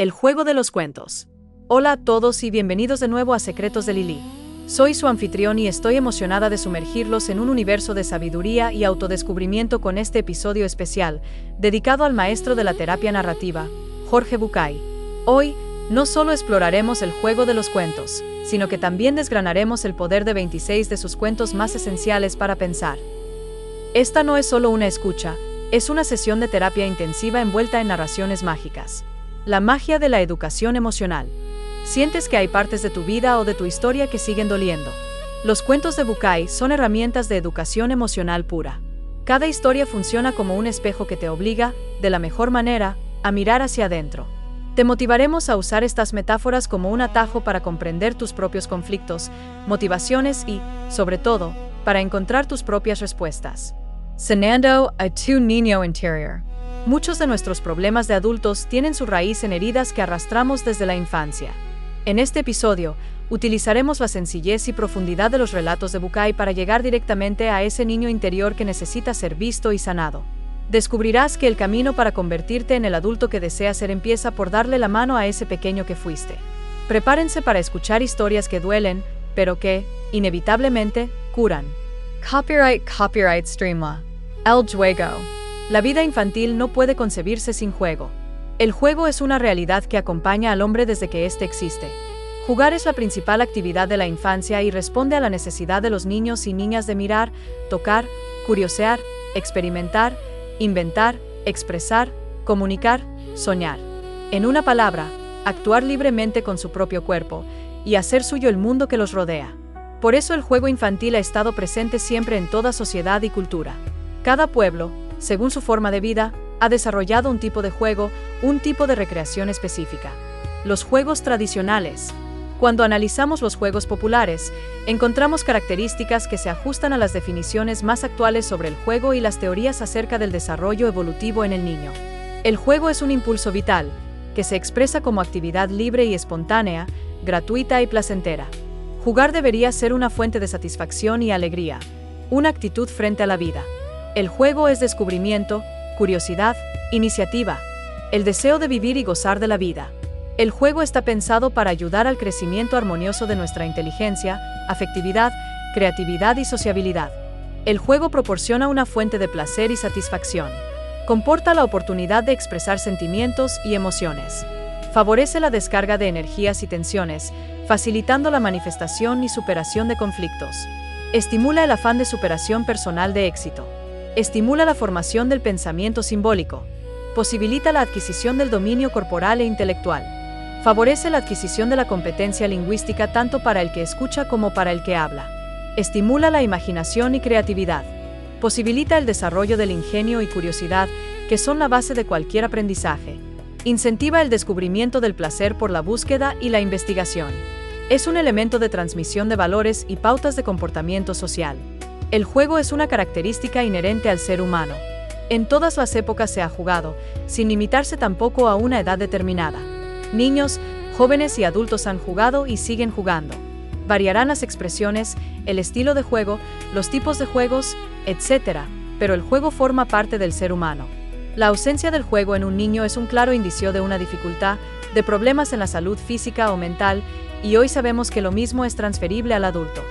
El juego de los cuentos. Hola a todos y bienvenidos de nuevo a Secretos de Lili. Soy su anfitrión y estoy emocionada de sumergirlos en un universo de sabiduría y autodescubrimiento con este episodio especial, dedicado al maestro de la terapia narrativa, Jorge Bucay. Hoy, no solo exploraremos el juego de los cuentos, sino que también desgranaremos el poder de 26 de sus cuentos más esenciales para pensar. Esta no es solo una escucha, es una sesión de terapia intensiva envuelta en narraciones mágicas. La magia de la educación emocional. ¿Sientes que hay partes de tu vida o de tu historia que siguen doliendo? Los cuentos de Bucay son herramientas de educación emocional pura. Cada historia funciona como un espejo que te obliga, de la mejor manera, a mirar hacia adentro. Te motivaremos a usar estas metáforas como un atajo para comprender tus propios conflictos, motivaciones y, sobre todo, para encontrar tus propias respuestas. Sanando a tu niño interior. Muchos de nuestros problemas de adultos tienen su raíz en heridas que arrastramos desde la infancia. En este episodio, utilizaremos la sencillez y profundidad de los relatos de Bucay para llegar directamente a ese niño interior que necesita ser visto y sanado. Descubrirás que el camino para convertirte en el adulto que deseas ser empieza por darle la mano a ese pequeño que fuiste. Prepárense para escuchar historias que duelen, pero que, inevitablemente, curan. Copyright Streamla. El juego. La vida infantil no puede concebirse sin juego. El juego es una realidad que acompaña al hombre desde que éste existe. Jugar es la principal actividad de la infancia y responde a la necesidad de los niños y niñas de mirar, tocar, curiosear, experimentar, inventar, expresar, comunicar, soñar. En una palabra, actuar libremente con su propio cuerpo y hacer suyo el mundo que los rodea. Por eso el juego infantil ha estado presente siempre en toda sociedad y cultura. Cada pueblo, según su forma de vida, ha desarrollado un tipo de juego, un tipo de recreación específica. Los juegos tradicionales. Cuando analizamos los juegos populares, encontramos características que se ajustan a las definiciones más actuales sobre el juego y las teorías acerca del desarrollo evolutivo en el niño. El juego es un impulso vital, que se expresa como actividad libre y espontánea, gratuita y placentera. Jugar debería ser una fuente de satisfacción y alegría, una actitud frente a la vida. El juego es descubrimiento, curiosidad, iniciativa, el deseo de vivir y gozar de la vida. El juego está pensado para ayudar al crecimiento armonioso de nuestra inteligencia, afectividad, creatividad y sociabilidad. El juego proporciona una fuente de placer y satisfacción. Comporta la oportunidad de expresar sentimientos y emociones. Favorece la descarga de energías y tensiones, facilitando la manifestación y superación de conflictos. Estimula el afán de superación personal de éxito. Estimula la formación del pensamiento simbólico. Posibilita la adquisición del dominio corporal e intelectual. Favorece la adquisición de la competencia lingüística tanto para el que escucha como para el que habla. Estimula la imaginación y creatividad. Posibilita el desarrollo del ingenio y curiosidad, que son la base de cualquier aprendizaje. Incentiva el descubrimiento del placer por la búsqueda y la investigación. Es un elemento de transmisión de valores y pautas de comportamiento social. El juego es una característica inherente al ser humano. En todas las épocas se ha jugado, sin limitarse tampoco a una edad determinada. Niños, jóvenes y adultos han jugado y siguen jugando. Variarán las expresiones, el estilo de juego, los tipos de juegos, etc., pero el juego forma parte del ser humano. La ausencia del juego en un niño es un claro indicio de una dificultad, de problemas en la salud física o mental, y hoy sabemos que lo mismo es transferible al adulto.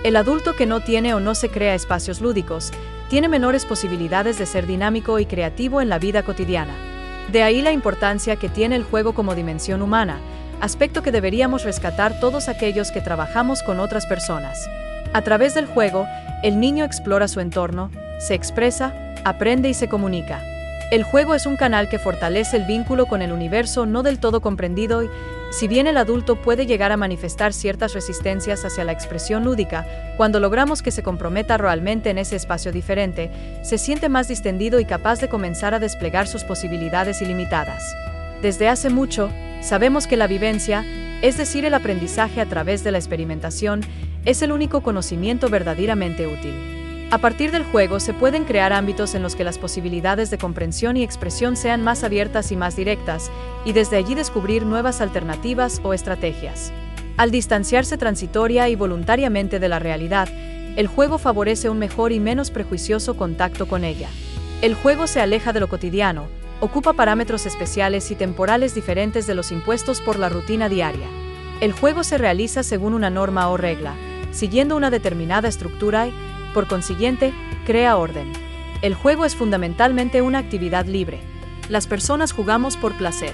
El adulto que no tiene o no se crea espacios lúdicos, tiene menores posibilidades de ser dinámico y creativo en la vida cotidiana. De ahí la importancia que tiene el juego como dimensión humana, aspecto que deberíamos rescatar todos aquellos que trabajamos con otras personas. A través del juego, el niño explora su entorno, se expresa, aprende y se comunica. El juego es un canal que fortalece el vínculo con el universo no del todo comprendido y, si bien el adulto puede llegar a manifestar ciertas resistencias hacia la expresión lúdica, cuando logramos que se comprometa realmente en ese espacio diferente, se siente más distendido y capaz de comenzar a desplegar sus posibilidades ilimitadas. Desde hace mucho, sabemos que la vivencia, es decir, el aprendizaje a través de la experimentación, es el único conocimiento verdaderamente útil. A partir del juego se pueden crear ámbitos en los que las posibilidades de comprensión y expresión sean más abiertas y más directas, y desde allí descubrir nuevas alternativas o estrategias. Al distanciarse transitoria y voluntariamente de la realidad, el juego favorece un mejor y menos prejuicioso contacto con ella. El juego se aleja de lo cotidiano, Ocupa parámetros especiales y temporales diferentes de los impuestos por la rutina diaria. El juego se realiza según una norma o regla, siguiendo una determinada estructura y, por consiguiente, crea orden. El juego es fundamentalmente una actividad libre. Las personas jugamos por placer.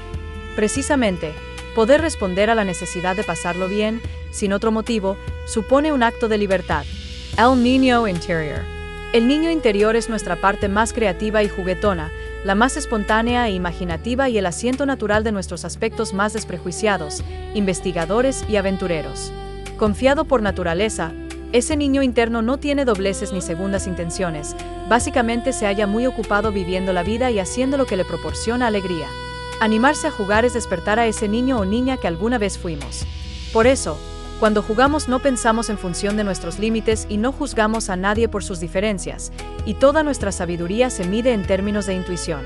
Precisamente, poder responder a la necesidad de pasarlo bien, sin otro motivo, supone un acto de libertad. El niño interior. El niño interior es nuestra parte más creativa y juguetona, la más espontánea e imaginativa y el asiento natural de nuestros aspectos más desprejuiciados, investigadores y aventureros. Confiado por naturaleza, ese niño interno no tiene dobleces ni segundas intenciones, básicamente se halla muy ocupado viviendo la vida y haciendo lo que le proporciona alegría. Animarse a jugar es despertar a ese niño o niña que alguna vez fuimos. Por eso, cuando jugamos no pensamos en función de nuestros límites y no juzgamos a nadie por sus diferencias, y toda nuestra sabiduría se mide en términos de intuición.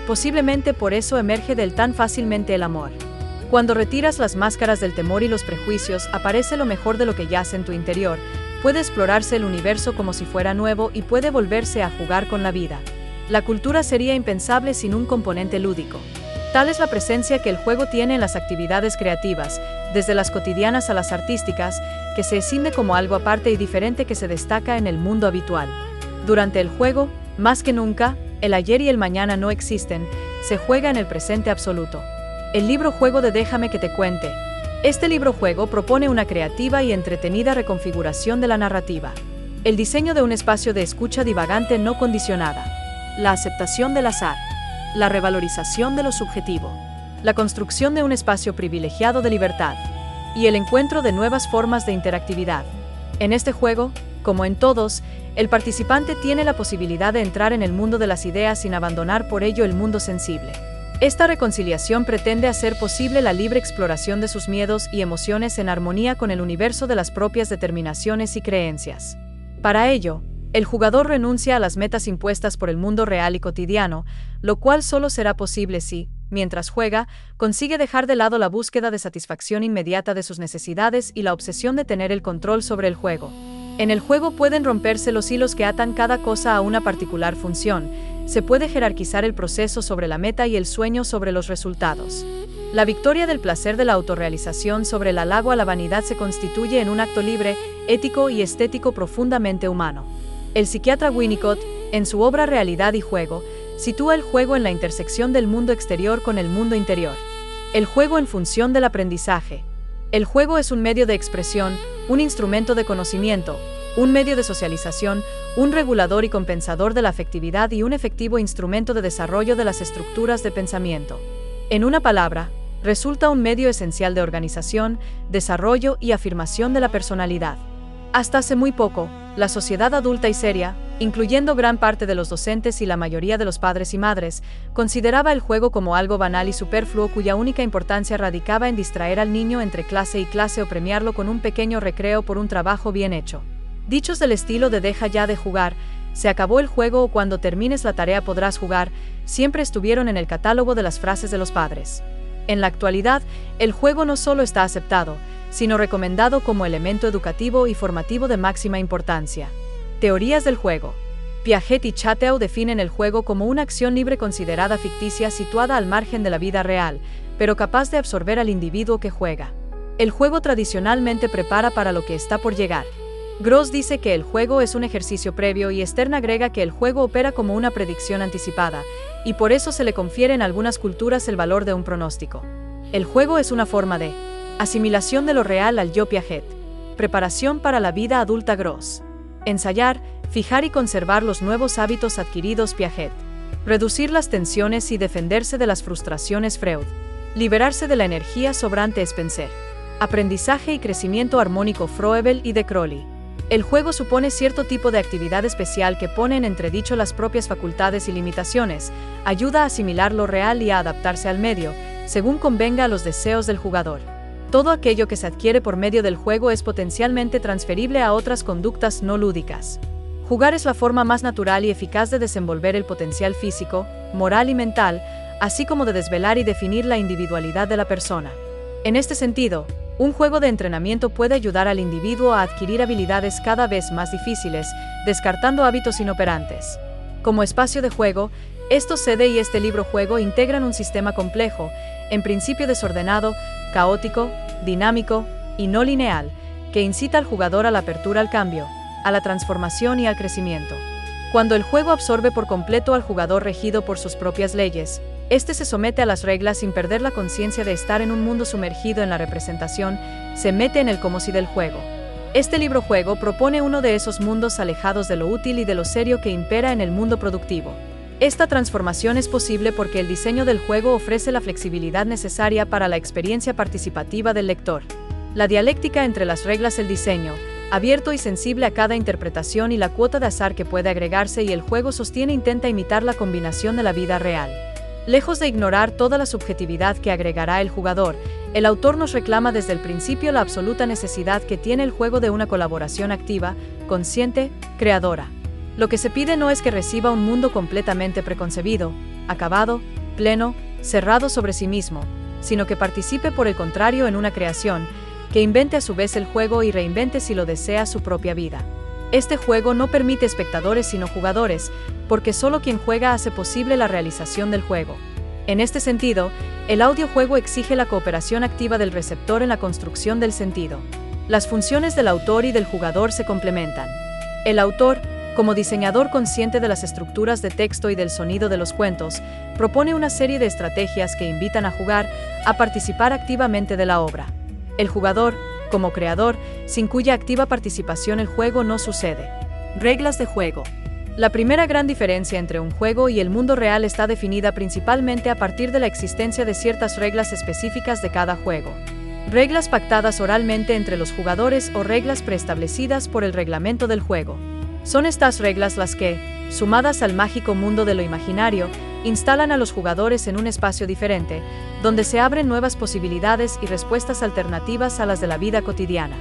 Posiblemente por eso emerge del tan fácilmente el amor. Cuando retiras las máscaras del temor y los prejuicios, aparece lo mejor de lo que yace en tu interior, puede explorarse el universo como si fuera nuevo y puede volverse a jugar con la vida. La cultura sería impensable sin un componente lúdico. Tal es la presencia que el juego tiene en las actividades creativas, desde las cotidianas a las artísticas, que se escinde como algo aparte y diferente que se destaca en el mundo habitual. Durante el juego, más que nunca, el ayer y el mañana no existen, se juega en el presente absoluto. El libro juego de Déjame que te cuente. Este libro juego propone una creativa y entretenida reconfiguración de la narrativa. El diseño de un espacio de escucha divagante no condicionada. La aceptación del azar. La revalorización de lo subjetivo, la construcción de un espacio privilegiado de libertad y el encuentro de nuevas formas de interactividad. En este juego, como en todos, el participante tiene la posibilidad de entrar en el mundo de las ideas sin abandonar por ello el mundo sensible. Esta reconciliación pretende hacer posible la libre exploración de sus miedos y emociones en armonía con el universo de las propias determinaciones y creencias. Para ello, el jugador renuncia a las metas impuestas por el mundo real y cotidiano, lo cual solo será posible si, mientras juega, consigue dejar de lado la búsqueda de satisfacción inmediata de sus necesidades y la obsesión de tener el control sobre el juego. En el juego pueden romperse los hilos que atan cada cosa a una particular función, se puede jerarquizar el proceso sobre la meta y el sueño sobre los resultados. La victoria del placer de la autorrealización sobre el halago a la vanidad se constituye en un acto libre, ético y estético profundamente humano. El psiquiatra Winnicott, en su obra Realidad y Juego, sitúa el juego en la intersección del mundo exterior con el mundo interior. El juego en función del aprendizaje. El juego es un medio de expresión, un instrumento de conocimiento, un medio de socialización, un regulador y compensador de la afectividad y un efectivo instrumento de desarrollo de las estructuras de pensamiento. En una palabra, resulta un medio esencial de organización, desarrollo y afirmación de la personalidad. Hasta hace muy poco, la sociedad adulta y seria, incluyendo gran parte de los docentes y la mayoría de los padres y madres, consideraba el juego como algo banal y superfluo cuya única importancia radicaba en distraer al niño entre clase y clase o premiarlo con un pequeño recreo por un trabajo bien hecho. Dichos del estilo de deja ya de jugar, se acabó el juego o cuando termines la tarea podrás jugar, siempre estuvieron en el catálogo de las frases de los padres. En la actualidad, el juego no solo está aceptado, sino recomendado como elemento educativo y formativo de máxima importancia. Teorías del juego. Piaget y Chateau definen el juego como una acción libre considerada ficticia situada al margen de la vida real, pero capaz de absorber al individuo que juega. El juego tradicionalmente prepara para lo que está por llegar. Gross dice que el juego es un ejercicio previo y Stern agrega que el juego opera como una predicción anticipada, y por eso se le confiere en algunas culturas el valor de un pronóstico. El juego es una forma de asimilación de lo real al yo Piaget. Preparación para la vida adulta Gross. Ensayar, fijar y conservar los nuevos hábitos adquiridos Piaget. Reducir las tensiones y defenderse de las frustraciones Freud. Liberarse de la energía sobrante Spencer. Aprendizaje y crecimiento armónico Froebel y de Crowley. El juego supone cierto tipo de actividad especial que pone en entredicho las propias facultades y limitaciones, ayuda a asimilar lo real y a adaptarse al medio, según convenga a los deseos del jugador. Todo aquello que se adquiere por medio del juego es potencialmente transferible a otras conductas no lúdicas. Jugar es la forma más natural y eficaz de desenvolver el potencial físico, moral y mental, así como de desvelar y definir la individualidad de la persona. En este sentido, un juego de entrenamiento puede ayudar al individuo a adquirir habilidades cada vez más difíciles, descartando hábitos inoperantes. Como espacio de juego, Estos CD y este libro-juego integran un sistema complejo, en principio desordenado, caótico, dinámico y no lineal, que incita al jugador a la apertura al cambio, a la transformación y al crecimiento. Cuando el juego absorbe por completo al jugador regido por sus propias leyes, este se somete a las reglas sin perder la conciencia de estar en un mundo sumergido en la representación, se mete en el como si del juego. Este libro-juego propone uno de esos mundos alejados de lo útil y de lo serio que impera en el mundo productivo. Esta transformación es posible porque el diseño del juego ofrece la flexibilidad necesaria para la experiencia participativa del lector. La dialéctica entre las reglas, el diseño, abierto y sensible a cada interpretación y la cuota de azar que puede agregarse y el juego sostiene intenta imitar la combinación de la vida real. Lejos de ignorar toda la subjetividad que agregará el jugador, el autor nos reclama desde el principio la absoluta necesidad que tiene el juego de una colaboración activa, consciente, creadora. Lo que se pide no es que reciba un mundo completamente preconcebido, acabado, pleno, cerrado sobre sí mismo, sino que participe por el contrario en una creación, que invente a su vez el juego y reinvente si lo desea su propia vida. Este juego no permite espectadores sino jugadores, porque solo quien juega hace posible la realización del juego. En este sentido, el audiojuego exige la cooperación activa del receptor en la construcción del sentido. Las funciones del autor y del jugador se complementan. El autor, como diseñador consciente de las estructuras de texto y del sonido de los cuentos, propone una serie de estrategias que invitan a jugar, a participar activamente de la obra. El jugador, como creador, sin cuya activa participación el juego no sucede. Reglas de juego. La primera gran diferencia entre un juego y el mundo real está definida principalmente a partir de la existencia de ciertas reglas específicas de cada juego. Reglas pactadas oralmente entre los jugadores o reglas preestablecidas por el reglamento del juego. Son estas reglas las que, sumadas al mágico mundo de lo imaginario, instalan a los jugadores en un espacio diferente, donde se abren nuevas posibilidades y respuestas alternativas a las de la vida cotidiana.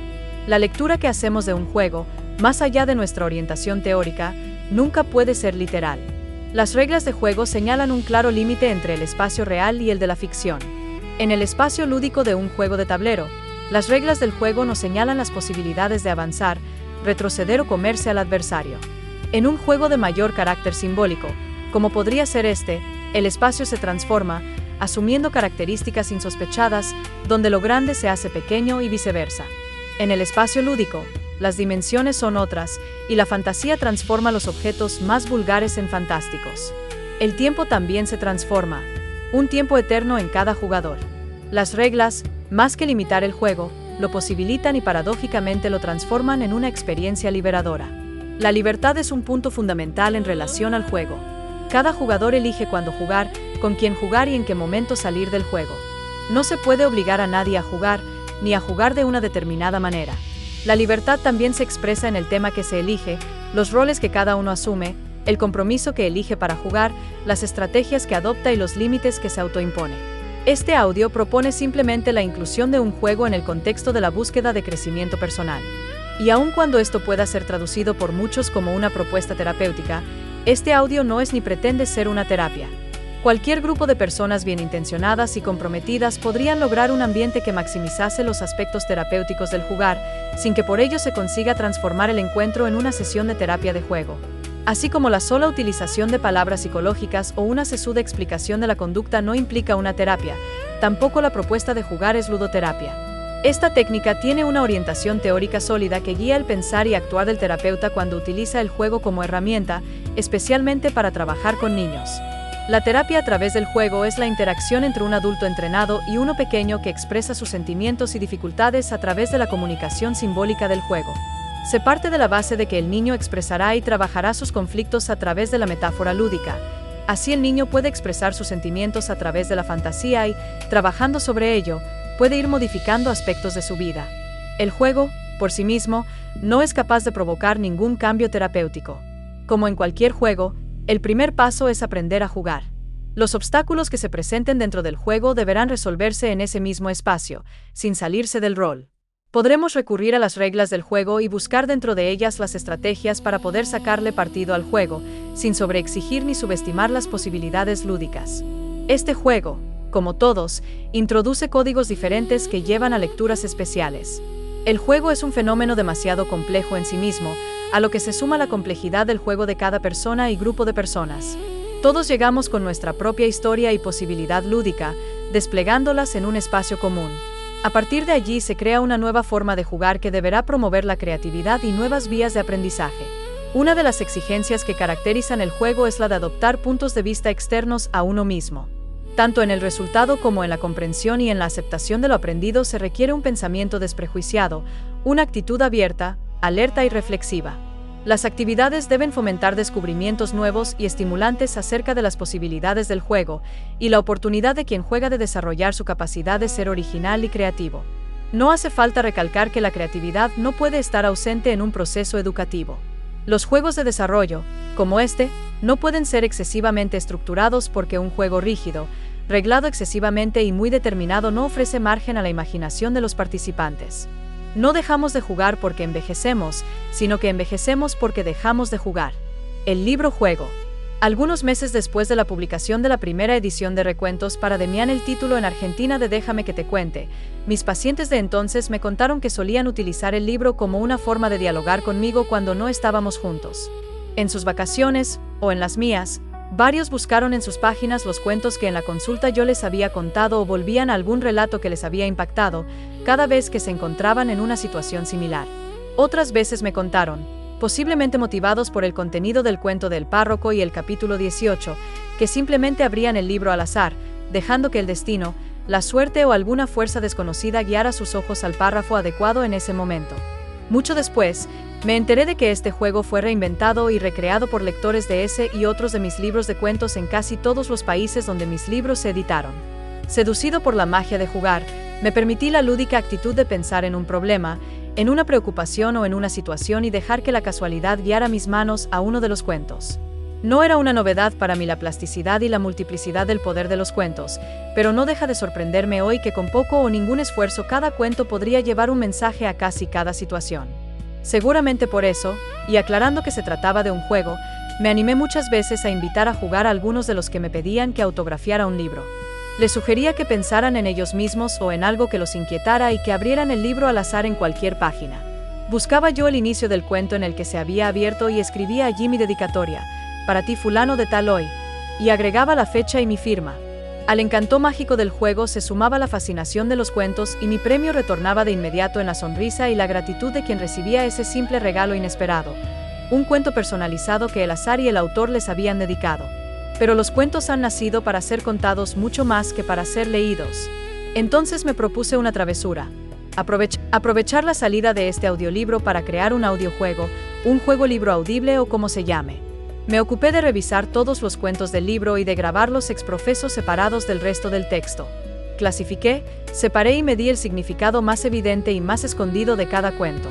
La lectura que hacemos de un juego, más allá de nuestra orientación teórica, nunca puede ser literal. Las reglas de juego señalan un claro límite entre el espacio real y el de la ficción. En el espacio lúdico de un juego de tablero, las reglas del juego nos señalan las posibilidades de avanzar, retroceder o comerse al adversario. En un juego de mayor carácter simbólico, como podría ser este, el espacio se transforma, asumiendo características insospechadas, donde lo grande se hace pequeño y viceversa. En el espacio lúdico, las dimensiones son otras, y la fantasía transforma los objetos más vulgares en fantásticos. El tiempo también se transforma, un tiempo eterno en cada jugador. Las reglas, más que limitar el juego, lo posibilitan y paradójicamente lo transforman en una experiencia liberadora. La libertad es un punto fundamental en relación al juego. Cada jugador elige cuándo jugar, con quién jugar y en qué momento salir del juego. No se puede obligar a nadie a jugar, ni a jugar de una determinada manera. La libertad también se expresa en el tema que se elige, los roles que cada uno asume, el compromiso que elige para jugar, las estrategias que adopta y los límites que se autoimpone. Este audio propone simplemente la inclusión de un juego en el contexto de la búsqueda de crecimiento personal. Y aun cuando esto pueda ser traducido por muchos como una propuesta terapéutica, este audio no es ni pretende ser una terapia. Cualquier grupo de personas bien intencionadas y comprometidas podrían lograr un ambiente que maximizase los aspectos terapéuticos del jugar, sin que por ello se consiga transformar el encuentro en una sesión de terapia de juego. Así como la sola utilización de palabras psicológicas o una sesuda explicación de la conducta no implica una terapia, tampoco la propuesta de jugar es ludoterapia. Esta técnica tiene una orientación teórica sólida que guía el pensar y actuar del terapeuta cuando utiliza el juego como herramienta, especialmente para trabajar con niños. La terapia a través del juego es la interacción entre un adulto entrenado y uno pequeño que expresa sus sentimientos y dificultades a través de la comunicación simbólica del juego. Se parte de la base de que el niño expresará y trabajará sus conflictos a través de la metáfora lúdica. Así el niño puede expresar sus sentimientos a través de la fantasía y, trabajando sobre ello, puede ir modificando aspectos de su vida. El juego, por sí mismo, no es capaz de provocar ningún cambio terapéutico. Como en cualquier juego, el primer paso es aprender a jugar. Los obstáculos que se presenten dentro del juego deberán resolverse en ese mismo espacio, sin salirse del rol. Podremos recurrir a las reglas del juego y buscar dentro de ellas las estrategias para poder sacarle partido al juego, sin sobreexigir ni subestimar las posibilidades lúdicas. Este juego, como todos, introduce códigos diferentes que llevan a lecturas especiales. El juego es un fenómeno demasiado complejo en sí mismo, a lo que se suma la complejidad del juego de cada persona y grupo de personas. Todos llegamos con nuestra propia historia y posibilidad lúdica, desplegándolas en un espacio común. A partir de allí se crea una nueva forma de jugar que deberá promover la creatividad y nuevas vías de aprendizaje. Una de las exigencias que caracterizan el juego es la de adoptar puntos de vista externos a uno mismo. Tanto en el resultado como en la comprensión y en la aceptación de lo aprendido se requiere un pensamiento desprejuiciado, una actitud abierta, alerta y reflexiva. Las actividades deben fomentar descubrimientos nuevos y estimulantes acerca de las posibilidades del juego y la oportunidad de quien juega de desarrollar su capacidad de ser original y creativo. No hace falta recalcar que la creatividad no puede estar ausente en un proceso educativo. Los juegos de desarrollo, como este, no pueden ser excesivamente estructurados porque un juego rígido, reglado excesivamente y muy determinado no ofrece margen a la imaginación de los participantes. No dejamos de jugar porque envejecemos, sino que envejecemos porque dejamos de jugar. El libro juego. Algunos meses después de la publicación de la primera edición de Recuentos para Demián, el título en Argentina de Déjame que te cuente, mis pacientes de entonces me contaron que solían utilizar el libro como una forma de dialogar conmigo cuando no estábamos juntos. En sus vacaciones, o en las mías, varios buscaron en sus páginas los cuentos que en la consulta yo les había contado o volvían a algún relato que les había impactado, cada vez que se encontraban en una situación similar. Otras veces me contaron, posiblemente motivados por el contenido del cuento del párroco y el capítulo 18, que simplemente abrían el libro al azar, dejando que el destino, la suerte o alguna fuerza desconocida guiara sus ojos al párrafo adecuado en ese momento. Mucho después, me enteré de que este juego fue reinventado y recreado por lectores de ese y otros de mis libros de cuentos en casi todos los países donde mis libros se editaron. Seducido por la magia de jugar, me permití la lúdica actitud de pensar en un problema, en una preocupación o en una situación y dejar que la casualidad guiara mis manos a uno de los cuentos. No era una novedad para mí la plasticidad y la multiplicidad del poder de los cuentos, pero no deja de sorprenderme hoy que con poco o ningún esfuerzo cada cuento podría llevar un mensaje a casi cada situación. Seguramente por eso, y aclarando que se trataba de un juego, me animé muchas veces a invitar a jugar a algunos de los que me pedían que autografiara un libro. Les sugería que pensaran en ellos mismos o en algo que los inquietara y que abrieran el libro al azar en cualquier página. Buscaba yo el inicio del cuento en el que se había abierto y escribía allí mi dedicatoria, para ti fulano de tal hoy, y agregaba la fecha y mi firma. Al encanto mágico del juego se sumaba la fascinación de los cuentos y mi premio retornaba de inmediato en la sonrisa y la gratitud de quien recibía ese simple regalo inesperado, un cuento personalizado que el azar y el autor les habían dedicado. Pero los cuentos han nacido para ser contados mucho más que para ser leídos. Entonces me propuse una travesura. Aprovechar la salida de este audiolibro para crear un audiojuego, un juego libro audible o como se llame. Me ocupé de revisar todos los cuentos del libro y de grabarlos exprofeso separados del resto del texto. Clasifiqué, separé y medí el significado más evidente y más escondido de cada cuento.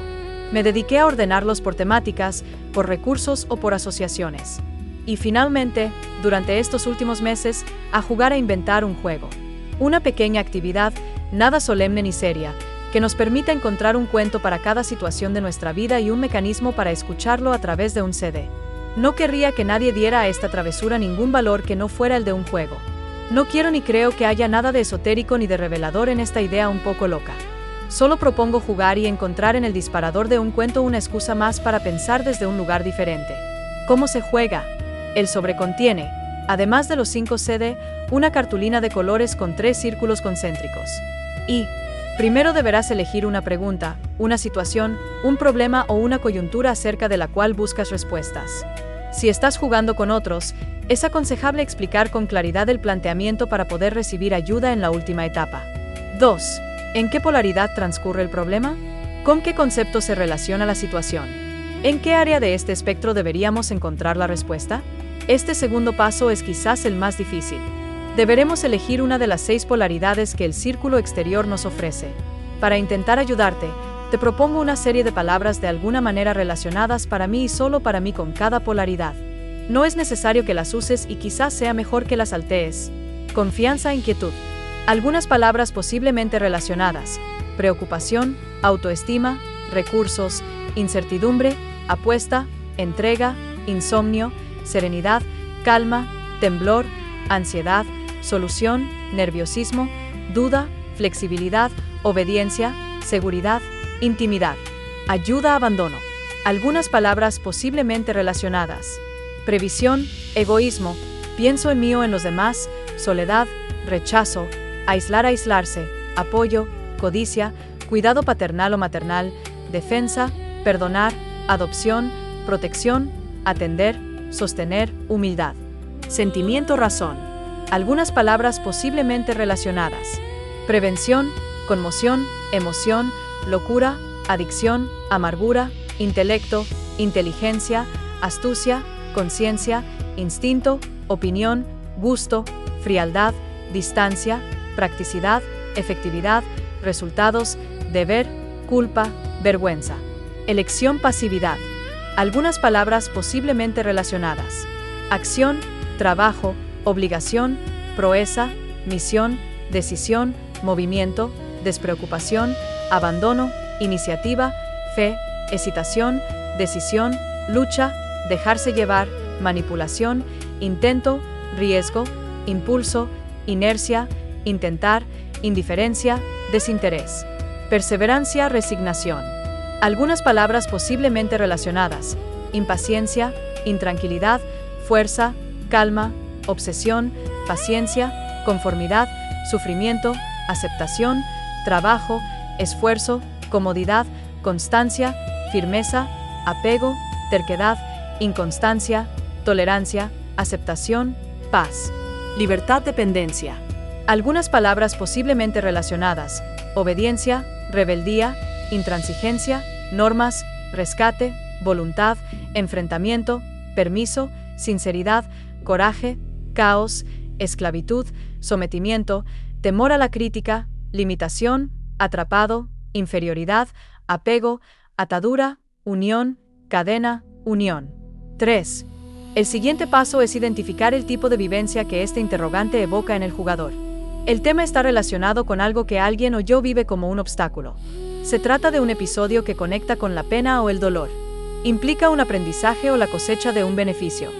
Me dediqué a ordenarlos por temáticas, por recursos o por asociaciones. Y finalmente, durante estos últimos meses, a jugar a inventar un juego. Una pequeña actividad, nada solemne ni seria, que nos permita encontrar un cuento para cada situación de nuestra vida y un mecanismo para escucharlo a través de un CD. No querría que nadie diera a esta travesura ningún valor que no fuera el de un juego. No quiero ni creo que haya nada de esotérico ni de revelador en esta idea un poco loca. Solo propongo jugar y encontrar en el disparador de un cuento una excusa más para pensar desde un lugar diferente. ¿Cómo se juega? El sobre contiene, además de los 5 CD, una cartulina de colores con 3 círculos concéntricos. Y, primero deberás elegir una pregunta, una situación, un problema o una coyuntura acerca de la cual buscas respuestas. Si estás jugando con otros, es aconsejable explicar con claridad el planteamiento para poder recibir ayuda en la última etapa. 2. ¿En qué polaridad transcurre el problema? ¿Con qué concepto se relaciona la situación? ¿En qué área de este espectro deberíamos encontrar la respuesta? Este segundo paso es quizás el más difícil. Deberemos elegir una de las 6 polaridades que el círculo exterior nos ofrece. Para intentar ayudarte, te propongo una serie de palabras de alguna manera relacionadas para mí y solo para mí con cada polaridad. No es necesario que las uses y quizás sea mejor que las saltees. Confianza, inquietud. Algunas palabras posiblemente relacionadas: preocupación, autoestima, recursos, incertidumbre, apuesta, entrega, insomnio, serenidad, calma, temblor, ansiedad, solución, nerviosismo, duda, flexibilidad, obediencia, seguridad, intimidad, ayuda, abandono. Algunas palabras posiblemente relacionadas: previsión, egoísmo, Pienso en mí o en los demás, soledad, rechazo, aislarse, apoyo, codicia, cuidado paternal o maternal, defensa, perdonar, adopción, protección, atender, sostener, humildad. Sentimiento, razón. Algunas palabras posiblemente relacionadas. Prevención, conmoción, emoción, locura, adicción, amargura, intelecto, inteligencia, astucia, conciencia, instinto, opinión, gusto, frialdad, distancia, practicidad, efectividad, resultados, deber, culpa, vergüenza. Elección, pasividad. Algunas palabras posiblemente relacionadas. Acción, trabajo, obligación, proeza, misión, decisión, movimiento, despreocupación, abandono, iniciativa, fe, excitación, decisión, lucha, dejarse llevar, manipulación, intento, riesgo, impulso, inercia, intentar, indiferencia, desinterés. Perseverancia, resignación. Algunas palabras posiblemente relacionadas. Impaciencia, intranquilidad, fuerza, calma, obsesión, paciencia, conformidad, sufrimiento, aceptación, trabajo, esfuerzo, comodidad, constancia, firmeza, apego, terquedad, inconstancia, tolerancia, aceptación, paz. Libertad, dependencia. Algunas palabras posiblemente relacionadas. Obediencia, rebeldía, intransigencia, normas, rescate, voluntad, enfrentamiento, permiso, sinceridad, coraje, caos, esclavitud, sometimiento, temor a la crítica, limitación, atrapado, inferioridad, apego, atadura, unión, cadena, unión. 3. El siguiente paso es identificar el tipo de vivencia que este interrogante evoca en el jugador. El tema está relacionado con algo que alguien o yo vive como un obstáculo. Se trata de un episodio que conecta con la pena o el dolor. Implica un aprendizaje o la cosecha de un beneficio.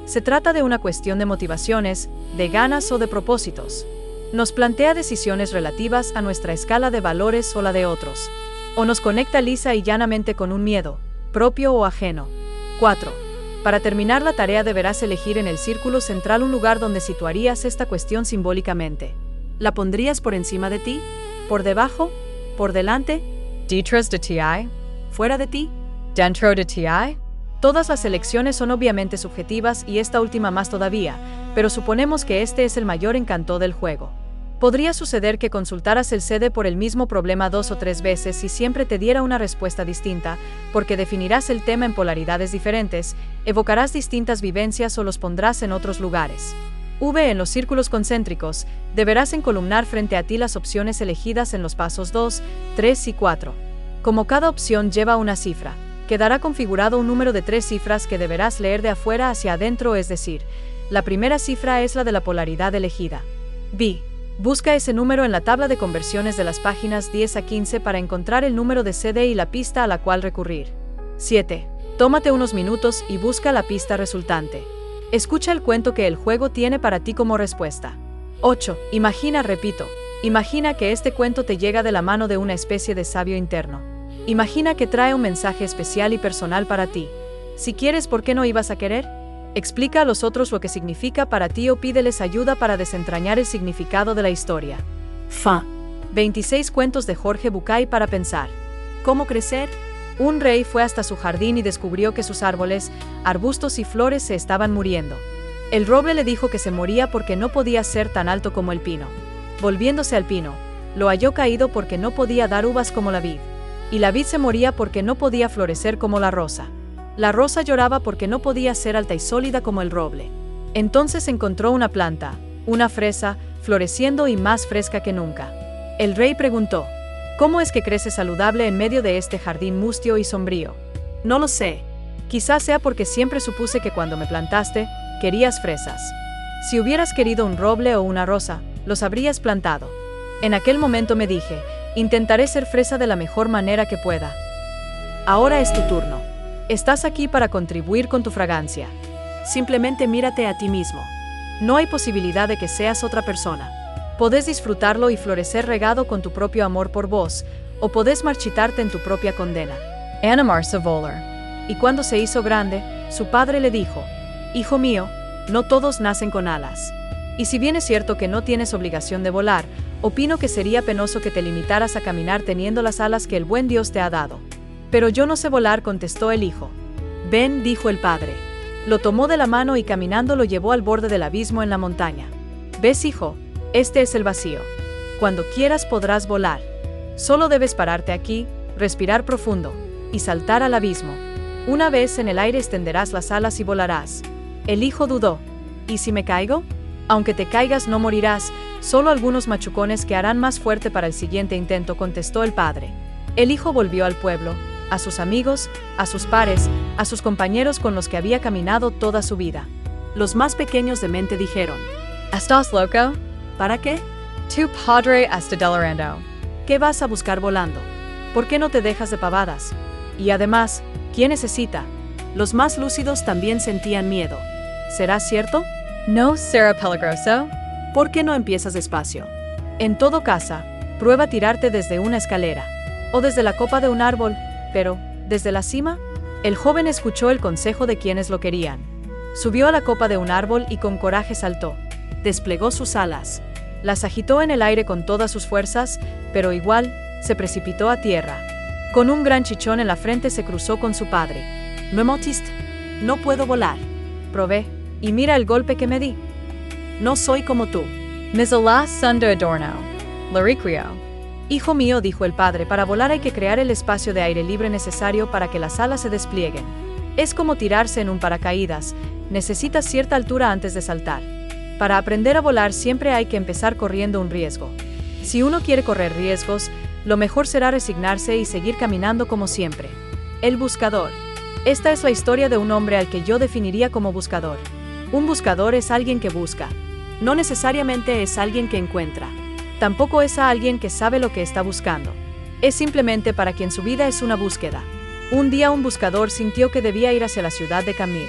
Se trata de una cuestión de motivaciones, de ganas o de propósitos. Nos plantea decisiones relativas a nuestra escala de valores o la de otros. O nos conecta lisa y llanamente con un miedo, propio o ajeno. 4. Para terminar la tarea deberás elegir en el círculo central un lugar donde situarías esta cuestión simbólicamente. ¿La pondrías por encima de ti? ¿Por debajo? ¿Por delante? ¿Detrás de ti? ¿Fuera de ti? ¿Dentro de ti? Todas las elecciones son obviamente subjetivas y esta última más todavía, pero suponemos que este es el mayor encanto del juego. Podría suceder que consultaras el CD por el mismo problema 2 o 3 veces y siempre te diera una respuesta distinta, porque definirás el tema en polaridades diferentes, evocarás distintas vivencias o los pondrás en otros lugares. En los círculos concéntricos, deberás encolumnar frente a ti las opciones elegidas en los pasos 2, 3 y 4. Como cada opción lleva una cifra, quedará configurado un número de 3 cifras que deberás leer de afuera hacia adentro, es decir, la primera cifra es la de la polaridad elegida. Busca ese número en la tabla de conversiones de las páginas 10 a 15 para encontrar el número de CD y la pista a la cual recurrir. 7. Tómate unos minutos y busca la pista resultante. Escucha el cuento que el juego tiene para ti como respuesta. 8. Imagina que este cuento te llega de la mano de una especie de sabio interno. Imagina que trae un mensaje especial y personal para ti. Si quieres, ¿por qué no ibas a querer? Explica a los otros lo que significa para ti o pídeles ayuda para desentrañar el significado de la historia. 26 cuentos de Jorge Bucay para pensar. ¿Cómo crecer? Un rey fue hasta su jardín y descubrió que sus árboles, arbustos y flores se estaban muriendo. El roble le dijo que se moría porque no podía ser tan alto como el pino. Volviéndose al pino, lo halló caído porque no podía dar uvas como la vid. Y la vid se moría porque no podía florecer como la rosa. La rosa lloraba porque no podía ser alta y sólida como el roble. Entonces encontró una planta, una fresa, floreciendo y más fresca que nunca. El rey preguntó: ¿cómo es que crece saludable en medio de este jardín mustio y sombrío? No lo sé. Quizás sea porque siempre supuse que cuando me plantaste, querías fresas. Si hubieras querido un roble o una rosa, los habrías plantado. En aquel momento me dije: intentaré ser fresa de la mejor manera que pueda. Ahora es tu turno. Estás aquí para contribuir con tu fragancia. Simplemente mírate a ti mismo. No hay posibilidad de que seas otra persona. Podés disfrutarlo y florecer regado con tu propio amor por vos, o podés marchitarte en tu propia condena. Anna Marsa Voller. Y cuando se hizo grande, su padre le dijo: hijo mío, No todos nacen con alas. Y si bien es cierto que no tienes obligación de volar, opino que sería penoso que te limitaras a caminar teniendo las alas que el buen Dios te ha dado. Pero yo no sé volar, contestó el hijo. Ven, dijo el padre. Lo tomó de la mano y caminando lo llevó al borde del abismo en la montaña. ¿Ves, hijo? Este es el vacío. Cuando quieras podrás volar. Solo debes pararte aquí, respirar profundo, y saltar al abismo. Una vez en el aire extenderás las alas y volarás. El hijo dudó. ¿Y si me caigo? Aunque te caigas no morirás, solo algunos machucones que harán más fuerte para el siguiente intento, contestó el padre. El hijo volvió al pueblo, a sus amigos, a sus pares, a sus compañeros con los que había caminado toda su vida. Los más pequeños de mente dijeron: ¿Estás loco? ¿Para qué? Tu padre está delirando. ¿Qué vas a buscar volando? ¿Por qué no te dejas de pavadas? Y además, ¿quién necesita? Los más lúcidos también sentían miedo. ¿Será cierto? No será peligroso. ¿Por qué no empiezas despacio? En todo caso, prueba tirarte desde una escalera. O desde la copa de un árbol, pero, ¿desde la cima? El joven escuchó el consejo de quienes lo querían. Subió a la copa de un árbol y con coraje saltó. Desplegó sus alas. Las agitó en el aire con todas sus fuerzas, pero igual, se precipitó a tierra. Con un gran chichón en la frente se cruzó con su padre. ¿No motiste? No puedo volar. Probé, y mira el golpe que me di. No soy como tú. Misola Sundo Adorno. Loricrio. Hijo mío, dijo el padre, para volar hay que crear el espacio de aire libre necesario para que las alas se desplieguen. Es como tirarse en un paracaídas, necesitas cierta altura antes de saltar. Para aprender a volar siempre hay que empezar corriendo un riesgo. Si uno quiere correr riesgos, lo mejor será resignarse y seguir caminando como siempre. El buscador. Esta es la historia de un hombre al que yo definiría como buscador. Un buscador es alguien que busca. No necesariamente es alguien que encuentra. Tampoco es a alguien que sabe lo que está buscando. Es simplemente para quien su vida es una búsqueda. Un día un buscador sintió que debía ir hacia la ciudad de Camir.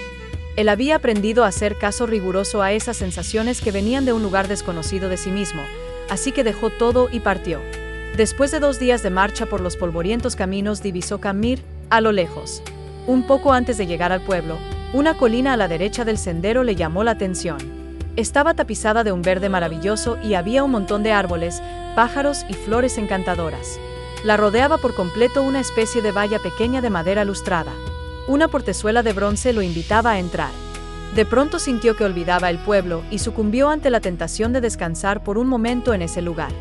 Él había aprendido a hacer caso riguroso a esas sensaciones que venían de un lugar desconocido de sí mismo, así que dejó todo y partió. Después de 2 días de marcha por los polvorientos caminos divisó Camir, a lo lejos. Un poco antes de llegar al pueblo, una colina a la derecha del sendero le llamó la atención. Estaba tapizada de un verde maravilloso y había un montón de árboles, pájaros y flores encantadoras. La rodeaba por completo una especie de valla pequeña de madera lustrada. Una portezuela de bronce lo invitaba a entrar. De pronto sintió que olvidaba el pueblo y sucumbió ante la tentación de descansar por un momento en ese lugar.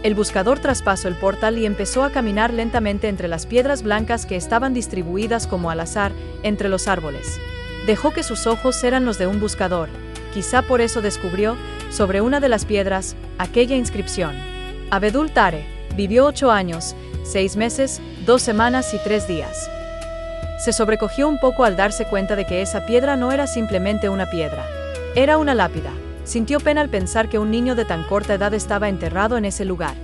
El buscador traspasó el portal y empezó a caminar lentamente entre las piedras blancas que estaban distribuidas como al azar entre los árboles. Dejó que sus ojos eran los de un buscador. Quizá por eso descubrió, sobre una de las piedras, aquella inscripción. Abedul Tare vivió 8 años, 6 meses, 2 semanas y 3 días. Se sobrecogió un poco al darse cuenta de que esa piedra no era simplemente una piedra. Era una lápida. Sintió pena al pensar que un niño de tan corta edad estaba enterrado en ese lugar.